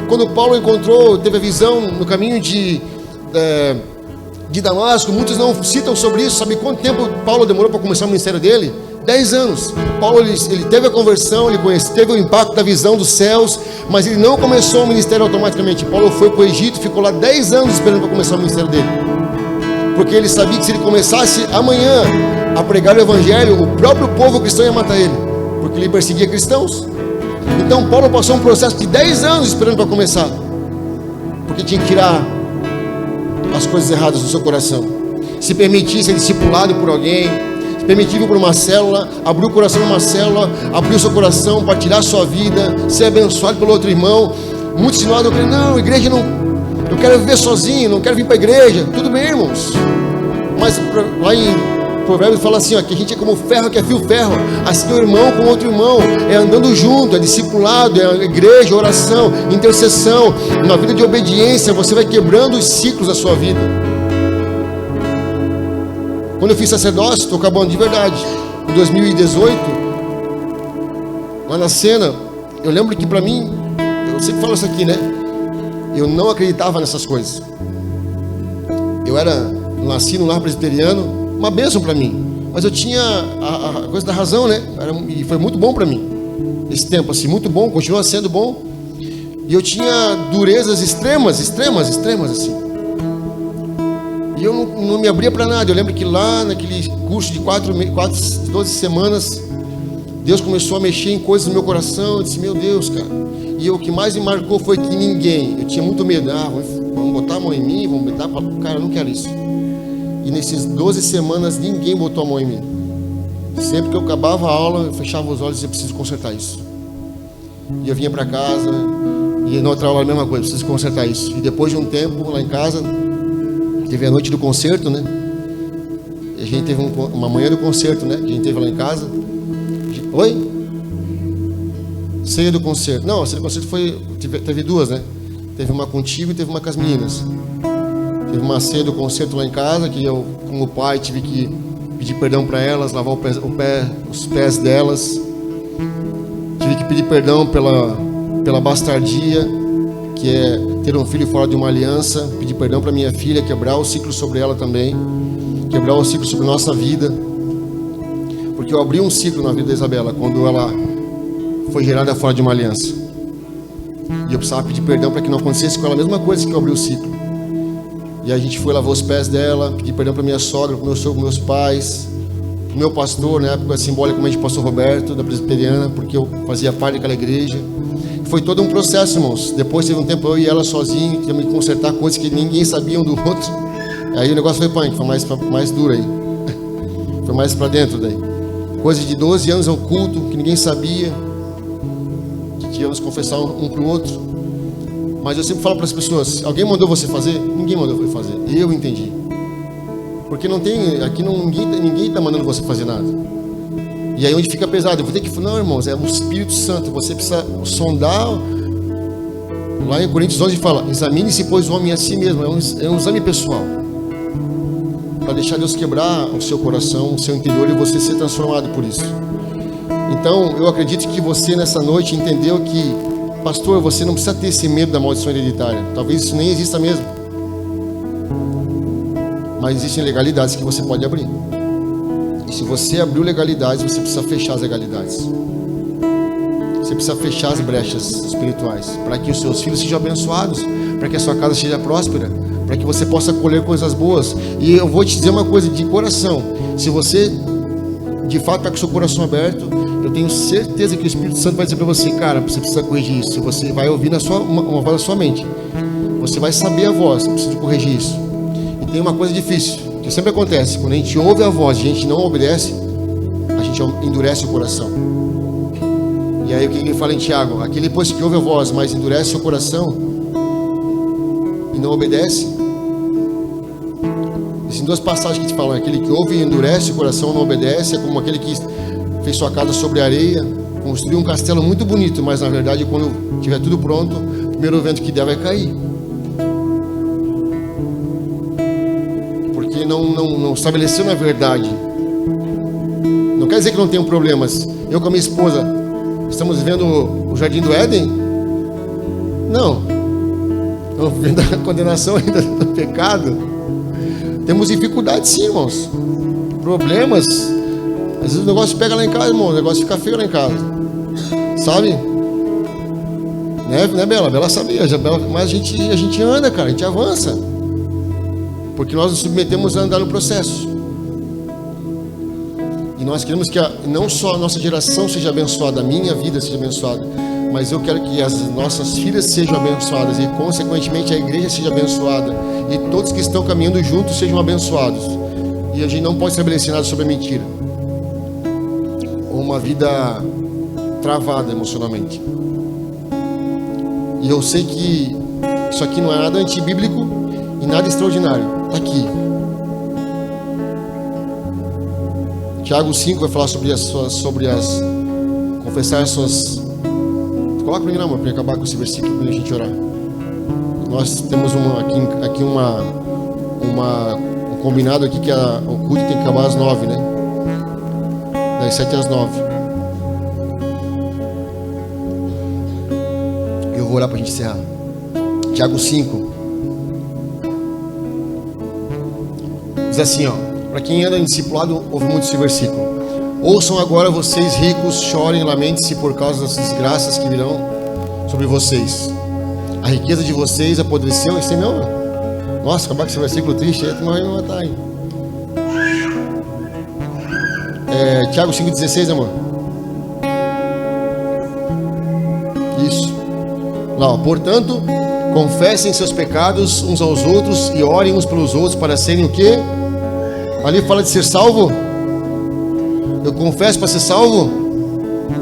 Quando Paulo teve a visão no caminho de Damasco, muitos não citam sobre isso. Sabe quanto tempo Paulo demorou para começar o ministério dele? 10 anos. Paulo ele teve a conversão, teve o impacto da visão dos céus, mas ele não começou o ministério automaticamente. Paulo foi para o Egito, ficou lá 10 anos esperando para começar o ministério dele, porque ele sabia que se ele começasse amanhã a pregar o evangelho, o próprio povo cristão ia matar ele, porque ele perseguia cristãos. Então Paulo passou um processo de 10 anos esperando para começar, porque tinha que tirar as coisas erradas do seu coração. Se permitir ser discipulado por alguém, se permitir vir por uma célula, abrir o coração numa célula, abrir o seu coração para tirar a sua vida, ser abençoado pelo outro irmão. Muitos de nós não querem, não, igreja não, eu quero viver sozinho, não quero vir para a igreja. Tudo bem, irmãos. Mas lá em Provérbios fala assim, ó, que a gente é como ferro que é fio-ferro. Assim o irmão com outro irmão, é andando junto, é discipulado, é igreja, oração, intercessão. Na vida de obediência, você vai quebrando os ciclos da sua vida. Quando eu fiz sacerdócio, estou acabando de verdade, em 2018, lá na cena, eu lembro que para mim, eu sempre falo isso aqui, né? Eu não acreditava nessas coisas. Eu nasci num lar presbiteriano, uma bênção para mim, mas eu tinha a coisa da razão, né? E foi muito bom para mim, esse tempo assim, muito bom, continua sendo bom. E eu tinha durezas extremas assim. E eu não me abria para nada. Eu lembro que lá naquele curso de 12 semanas, Deus começou a mexer em coisas no meu coração. Eu disse, meu Deus, cara. E o que mais me marcou foi que eu tinha muito medo. Vamos botar a mão em mim, vamos botar, cara, eu não quero isso. E nesses 12 semanas ninguém botou a mão em mim. Sempre que eu acabava a aula, eu fechava os olhos e dizia, preciso consertar isso. E eu vinha para casa, e na outra aula a mesma coisa, preciso consertar isso. E depois de um tempo lá em casa, teve a noite do concerto, né? E a gente teve uma manhã do concerto, né? Que a gente teve lá em casa. Oi? Ceia do concerto. Não, a ceia do concerto teve duas, né? Teve uma contigo e teve uma com as meninas. Teve uma ceia do concerto lá em casa, que eu, como pai, tive que pedir perdão para elas, lavar os pés delas. Tive que pedir perdão pela bastardia, que é ter um filho fora de uma aliança. Pedir perdão para minha filha, quebrar o ciclo sobre ela também, quebrar o ciclo sobre nossa vida, porque eu abri um ciclo na vida da Isabela quando ela foi gerada fora de uma aliança, e eu precisava pedir perdão para que não acontecesse com ela a mesma coisa que eu abri o ciclo. E a gente foi lavar os pés dela, pedir perdão para minha sogra, para o meu sogro, meus pais, para o meu pastor, na época simbolicamente o pastor Roberto, da presbiteriana, porque eu fazia parte daquela igreja. Foi todo um processo, irmãos. Depois teve um tempo eu e ela sozinho, tivemos que consertar coisas que ninguém sabia um do outro. Aí o negócio foi punk, foi mais duro aí. Foi mais para dentro daí. Coisa de 12 anos ao culto, que ninguém sabia, que íamos confessar um para o outro. Mas eu sempre falo para as pessoas, alguém mandou você fazer? Ninguém mandou você fazer, eu entendi. Porque não tem, aqui ninguém está mandando você fazer nada. E aí onde fica pesado, eu vou ter que, não, irmãos, é o Espírito Santo, você precisa sondar. Lá em Coríntios 11 fala, examine-se pois o homem a si mesmo, é um exame pessoal, para deixar Deus quebrar o seu coração, o seu interior, e você ser transformado por isso. Então eu acredito que você nessa noite entendeu que, pastor, você não precisa ter esse medo da maldição hereditária. Talvez isso nem exista mesmo, mas existem legalidades que você pode abrir. E se você abriu legalidades, você precisa fechar as legalidades. Você precisa fechar as brechas espirituais, para que os seus filhos sejam abençoados, para que a sua casa seja próspera, para que você possa colher coisas boas. E eu vou te dizer uma coisa de coração, se você de fato está com o seu coração aberto, eu tenho certeza que o Espírito Santo vai dizer para você, cara, você precisa corrigir isso. Você vai ouvir uma voz da sua mente, você vai saber a voz, você precisa corrigir isso. E tem uma coisa difícil, que sempre acontece, quando a gente ouve a voz e a gente não obedece, a gente endurece o coração. E aí o que ele fala em Tiago? Aquele depois que ouve a voz, mas endurece o coração e não obedece. Existem duas passagens que te falam, aquele que ouve e endurece o coração, não obedece, é como aquele que fez sua casa sobre areia, construiu um castelo muito bonito, mas na verdade quando tiver tudo pronto, o primeiro vento que der vai cair, porque não estabeleceu na verdade. Não quer dizer que não tenham problemas. Eu com a minha esposa estamos vivendo o jardim do Éden? Não, estamos vivendo a condenação ainda do pecado. Temos dificuldades sim, irmãos, problemas. Às vezes o negócio pega lá em casa, irmão, o negócio fica feio lá em casa, sabe? Né, Bela? Bela sabia, mas a gente anda, cara, a gente avança, porque nós nos submetemos a andar no processo. E nós queremos que não só a nossa geração seja abençoada, a minha vida seja abençoada, mas eu quero que as nossas filhas sejam abençoadas e, consequentemente, a igreja seja abençoada e todos que estão caminhando juntos sejam abençoados. E a gente não pode estabelecer nada sobre a mentira ou uma vida travada emocionalmente. E eu sei que isso aqui não é nada antibíblico e nada extraordinário. Está aqui. Tiago 5 vai falar sobre as confessar as suas. Coloca para mim, amor, para acabar com esse versículo para a gente orar. Nós temos aqui um combinado aqui que o culto tem que acabar às 9, né? Das 7 às 9. Eu vou orar para a gente encerrar. Tiago 5 diz assim, ó. Para quem anda em discipulado, ouve muito esse versículo. Ouçam agora vocês ricos, chorem e lamentem-se por causa das desgraças que virão sobre vocês. A riqueza de vocês apodreceu. Isso é meu? Nossa, acabar com esse versículo triste, aí tu não vai me matar aí. Tiago 5,16, amor. Isso. Lá, ó. Portanto, confessem seus pecados uns aos outros e orem uns pelos outros para serem o quê? Ali fala de ser salvo. Eu confesso para ser salvo?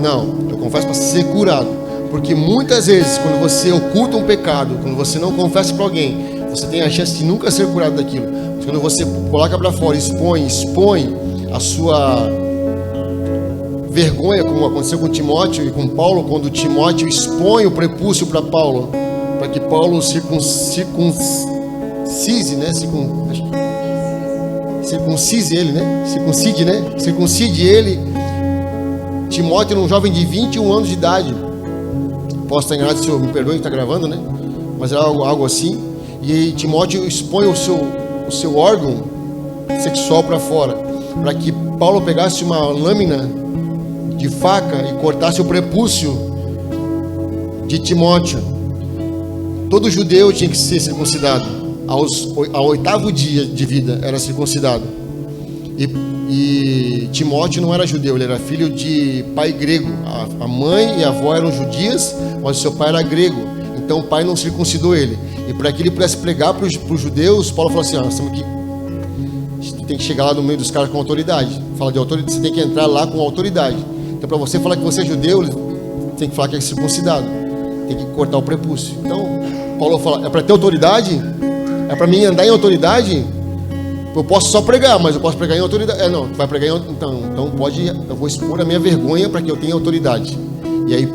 Não, eu confesso para ser curado. Porque muitas vezes, quando você oculta um pecado, quando você não confessa para alguém, você tem a chance de nunca ser curado daquilo. Mas quando você coloca para fora, expõe a sua vergonha, como aconteceu com Timóteo e com Paulo, quando Timóteo expõe o prepúcio para Paulo, para que Paulo circuncise ele. Timóteo era um jovem de 21 anos de idade. Posso estar enganado, se eu me perdoe que está gravando, né? Mas era algo assim. E Timóteo expõe o seu órgão sexual para fora, para que Paulo pegasse uma lâmina de faca e cortasse o prepúcio de Timóteo. Todo judeu tinha que ser circuncidado. Ao 8º dia de vida era circuncidado. E Timóteo não era judeu, ele era filho de pai grego. A mãe e a avó eram judias, mas o seu pai era grego. Então o pai não circuncidou ele. E para que ele pudesse pregar para os judeus, Paulo falou assim: nós temos que, tu tem que chegar lá no meio dos caras com autoridade. Fala de autoridade, você tem que entrar lá com autoridade. Então, para você falar que você é judeu, tem que falar que é circuncidado, tem que cortar o prepúcio. Então Paulo fala: é para ter autoridade? É para mim andar em autoridade? Eu posso só pregar, mas eu posso pregar em autoridade. Não, tu vai pregar em então pode. Eu vou expor a minha vergonha para que eu tenha autoridade. E aí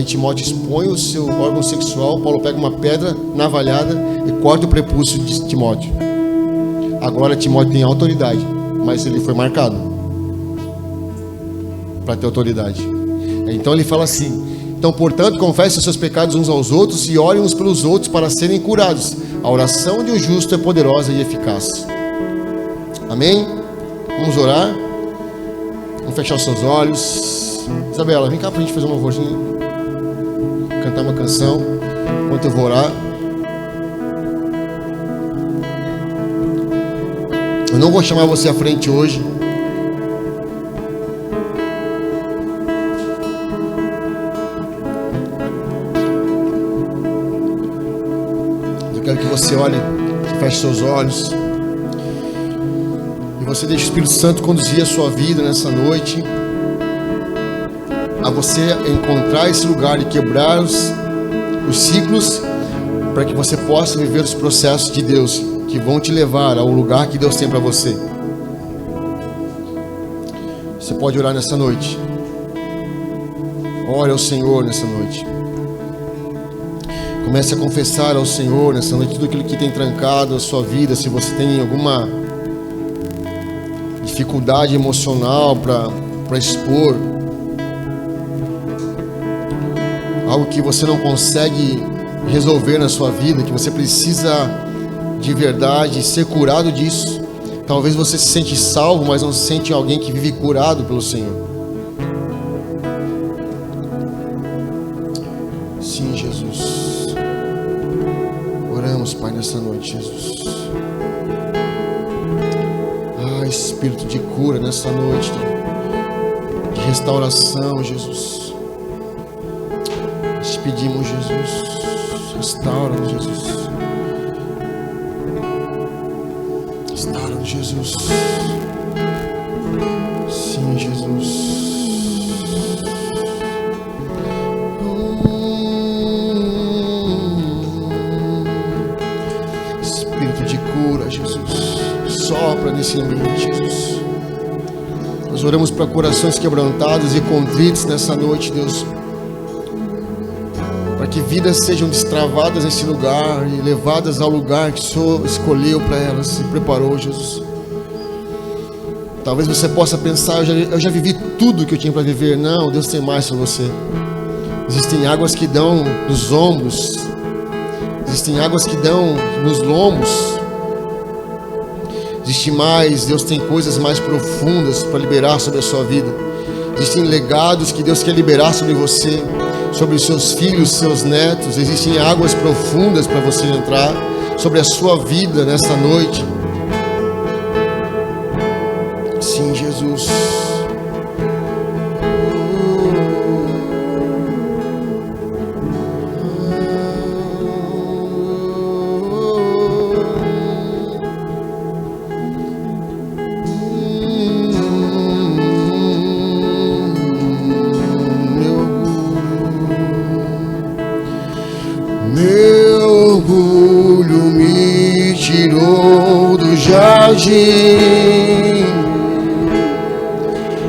Timóteo expõe o seu órgão sexual. Paulo pega uma pedra navalhada e corta o prepúcio de Timóteo. Agora Timóteo tem autoridade, mas ele foi marcado para ter autoridade. Então ele fala assim: então, portanto, confessem os seus pecados uns aos outros e orem uns pelos outros para serem curados. A oração de um justo é poderosa e eficaz. Amém? Vamos orar. Vamos fechar os seus olhos. Isabela, vem cá para a gente fazer um louvorzinho, cantar uma canção enquanto eu vou orar. Eu não vou chamar você à frente hoje. Eu quero que você olhe, feche seus olhos e você deixe o Espírito Santo conduzir a sua vida nessa noite, a você encontrar esse lugar e quebrar os ciclos, para que você possa viver os processos de Deus que vão te levar ao lugar que Deus tem para você. Você pode orar nessa noite. Ore ao Senhor nessa noite. Comece a confessar ao Senhor nessa noite tudo aquilo que tem trancado a sua vida. Se você tem alguma dificuldade emocional para expor, algo que você não consegue resolver na sua vida, que você precisa de verdade ser curado disso. Talvez você se sente salvo, mas não se sente alguém que vive curado pelo Senhor. Sim, Jesus. Oramos, Pai, nessa noite, Jesus. Espírito de cura nessa noite, de restauração, Jesus. Te pedimos, Jesus, restaura-nos, Jesus. Restaura-nos, Jesus. Sim, Jesus. Sopra nesse ambiente, Jesus. Nós oramos para corações quebrantados e contritos nessa noite, Deus. Para que vidas sejam destravadas nesse lugar e levadas ao lugar que o Senhor escolheu para elas e preparou, Jesus. Talvez você possa pensar, eu já vivi tudo que eu tinha para viver. Não, Deus tem mais para você. Existem águas que dão nos ombros. Existem águas que dão nos lombos. Existe mais, Deus tem coisas mais profundas para liberar sobre a sua vida. Existem legados que Deus quer liberar sobre você, sobre os seus filhos, seus netos. Existem águas profundas para você entrar sobre a sua vida nessa noite. Sim, Jesus. Meu orgulho me tirou do jardim.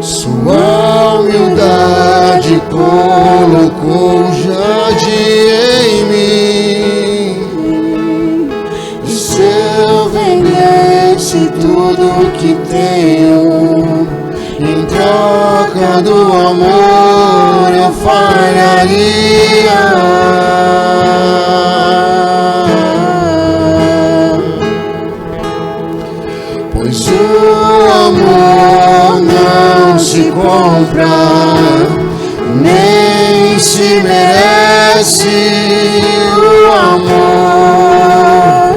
Sua humildade colocou o jardim em mim. E se eu vendesse tudo que tenho, em troca do amor eu falharia. Pois o amor não se compra, nem se merece. O amor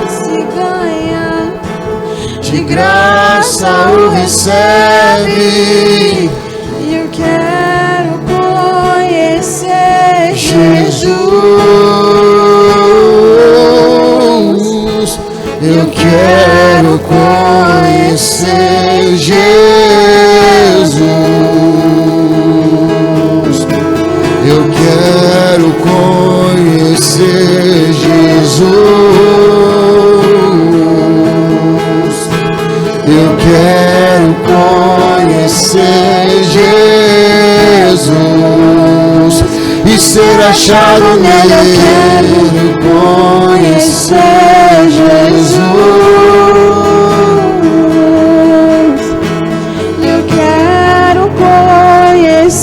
se ganha, de graça o recebe. E eu quero conhecer Jesus. Eu quero conhecer Jesus. Eu quero conhecer Jesus. Eu quero conhecer Jesus e ser achado nele. Eu quero conhecer Jesus. Eu quero conhecer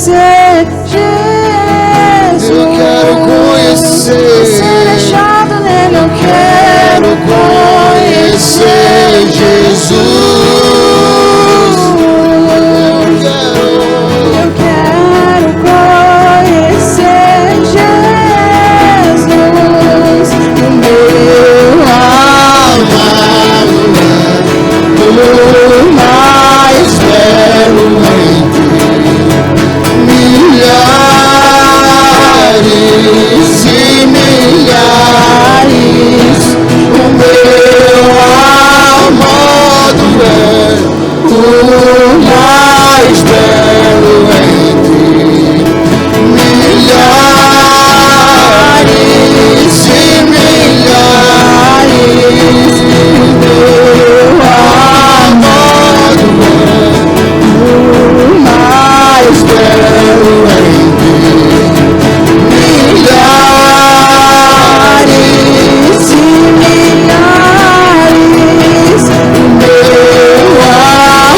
Jesus. Eu quero conhecer. Ser achado nele. Eu quero conhecer Jesus. Eu quero conhecer Jesus. O meu Amado é o mais belo entre milhares e milhares. O meu amado é o mais belo entre milhares e milhares. O meu amado é o mais belo entre milhares e milhares. O meu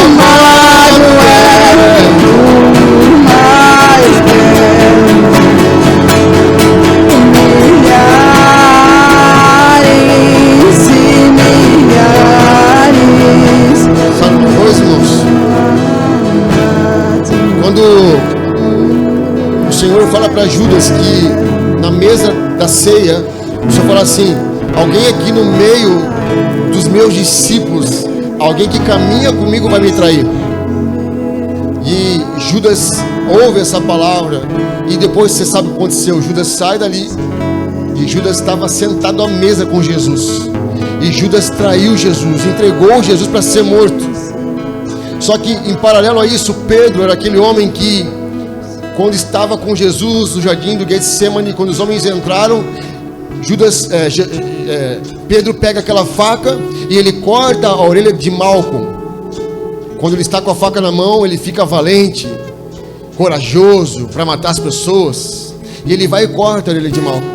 amado é o mais belo. milhares e milhares. Sabe uma coisa, irmãos? Quando o Senhor fala para Judas que na mesa da ceia, o Senhor fala assim: alguém aqui no meio dos meus discípulos, alguém que caminha comigo vai me trair. E Judas ouve essa palavra e depois você sabe o que aconteceu. Judas sai dali e Judas estava sentado à mesa com Jesus. E Judas traiu Jesus, entregou Jesus para ser morto. Só que em paralelo a isso, Pedro era aquele homem que, quando estava com Jesus no jardim do Getsemane, quando os homens entraram, Pedro pega aquela faca e ele corta a orelha de Malco. Quando ele está com a faca na mão, ele fica valente, corajoso para matar as pessoas. E ele vai e corta a orelha de Malco.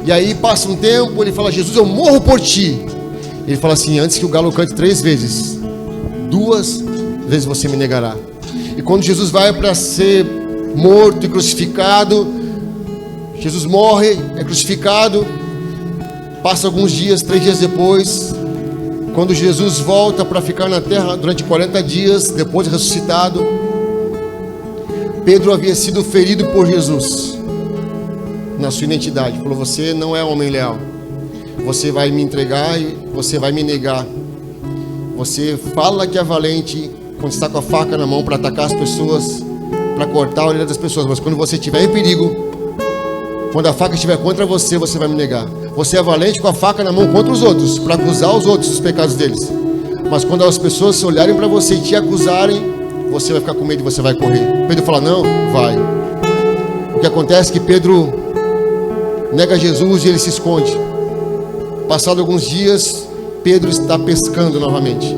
E aí passa um tempo, ele fala: Jesus, eu morro por ti. Ele fala assim: antes que o galo cante 3 vezes, 2 vezes você me negará. E quando Jesus vai para ser morto e crucificado, Jesus morre, é crucificado. Passa alguns dias, 3 dias depois, quando Jesus volta para ficar na terra durante 40 dias, depois de ressuscitado, Pedro havia sido ferido por Jesus na sua identidade. Falou: você não é homem leal, você vai me entregar e você vai me negar. Você fala que é valente quando está com a faca na mão para atacar as pessoas, para cortar a orelha das pessoas, mas quando você estiver em perigo, quando a faca estiver contra você, você vai me negar. Você é valente com a faca na mão contra os outros, para acusar os outros dos pecados deles, mas quando as pessoas olharem para você e te acusarem, você vai ficar com medo e você vai correr. Pedro fala: não, vai. O que acontece é que Pedro nega Jesus e ele se esconde. Passado alguns dias, Pedro está pescando novamente.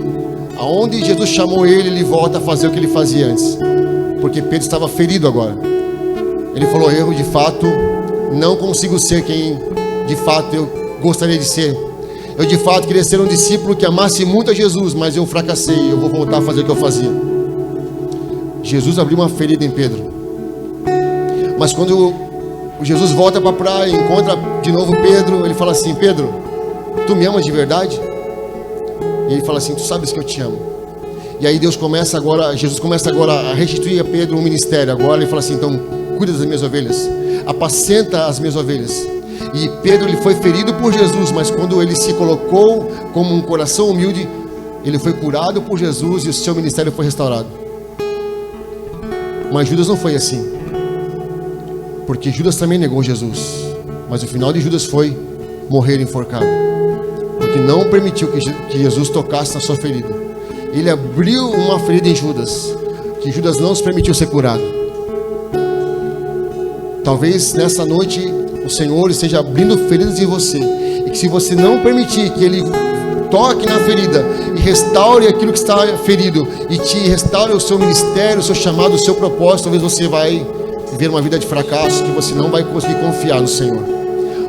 Aonde Jesus chamou ele, ele volta a fazer o que ele fazia antes, porque Pedro estava ferido agora. Ele falou: eu de fato não consigo ser quem de fato eu gostaria de ser. Eu de fato queria ser um discípulo que amasse muito a Jesus, mas eu fracassei. Eu vou voltar a fazer o que eu fazia. Jesus abriu uma ferida em Pedro. Mas quando Jesus volta para a praia, encontra de novo Pedro, ele fala assim: Pedro, tu me amas de verdade? E ele fala assim: tu sabes que eu te amo. E aí Jesus começa agora a restituir a Pedro um ministério. Agora ele fala assim: então cuida das minhas ovelhas, apacenta as minhas ovelhas. E Pedro, ele foi ferido por Jesus, mas quando ele se colocou como um coração humilde, ele foi curado por Jesus e o seu ministério foi restaurado. Mas Judas não foi assim, porque Judas também negou Jesus, mas o final de Judas foi morrer enforcado, porque não permitiu que Jesus tocasse na sua ferida. Ele abriu uma ferida em Judas, que Judas não se permitiu ser curado. Talvez nessa noite o Senhor esteja abrindo feridas em você, e que se você não permitir que Ele toque na ferida e restaure aquilo que está ferido, e te restaure o seu ministério, o seu chamado, o seu propósito, talvez você vai viver uma vida de fracasso, que você não vai conseguir confiar no Senhor.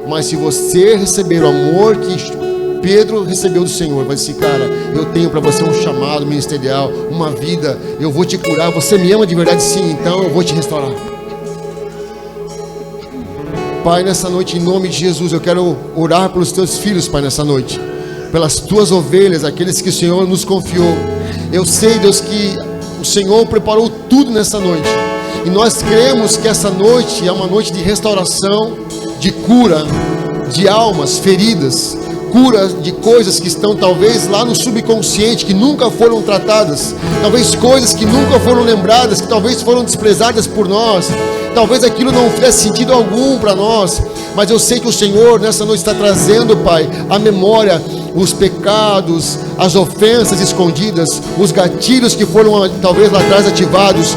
Mas se você receber o amor que Pedro recebeu do Senhor, vai dizer: cara, eu tenho para você um chamado ministerial, uma vida, eu vou te curar, você me ama de verdade? Sim, então eu vou te restaurar. Pai, nessa noite, em nome de Jesus, eu quero orar pelos teus filhos, Pai, nessa noite, pelas tuas ovelhas, aqueles que o Senhor nos confiou. Eu sei, Deus, que o Senhor preparou tudo nessa noite, e nós cremos que essa noite é uma noite de restauração, de cura de almas feridas, cura de coisas que estão talvez lá no subconsciente, que nunca foram tratadas, talvez coisas que nunca foram lembradas, que talvez foram desprezadas por nós. Talvez aquilo não fizesse sentido algum para nós, mas eu sei que o Senhor nessa noite está trazendo, Pai, à memória os pecados, as ofensas escondidas, os gatilhos que foram talvez lá atrás ativados,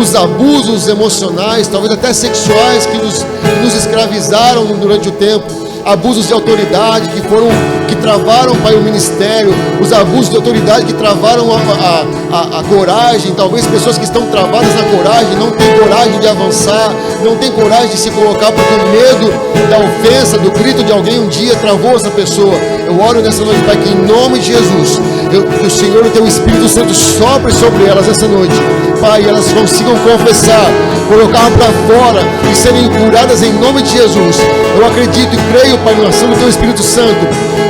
os abusos emocionais, talvez até sexuais, que nos escravizaram durante o tempo. Abusos de autoridade que travaram, Pai, o ministério, os abusos de autoridade que travaram a coragem. Talvez pessoas que estão travadas na coragem, não têm coragem de avançar, não têm coragem de se colocar, porque o medo da ofensa, do grito de alguém um dia travou essa pessoa. Eu oro nessa noite, Pai, que em nome de Jesus, que o Senhor, o Teu Espírito Santo, sopre sobre elas essa noite, Pai, elas consigam confessar, colocar para fora e serem curadas em nome de Jesus. Eu acredito e creio, Pai, na ação do Teu Espírito Santo,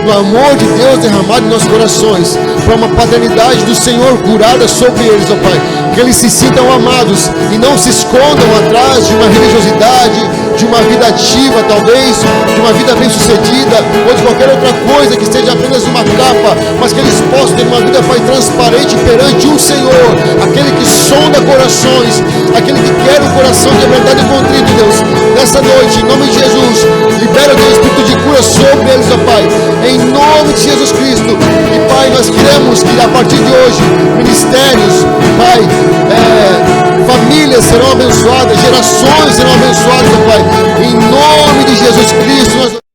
no amor de Deus derramado em nossos corações, para uma paternidade do Senhor curada sobre eles, ó Pai, que eles se sintam amados e não se escondam atrás de uma religiosidade, de uma vida ativa, talvez, de uma vida bem sucedida, ou de qualquer outra coisa que seja apenas uma capa, mas que eles possam ter uma vida, Pai, transparente perante o Senhor, aquele que sonda corações, aquele que quer um coração quebrantado e contrito, Deus. Nessa noite, em nome de Jesus, libera o Teu Espírito de cura sobre eles, ó Pai, em nome de Jesus Cristo. E Pai, nós queremos que a partir de hoje, ministérios, Pai, famílias serão abençoadas, gerações serão abençoadas, ó Pai, em nome de Jesus Cristo.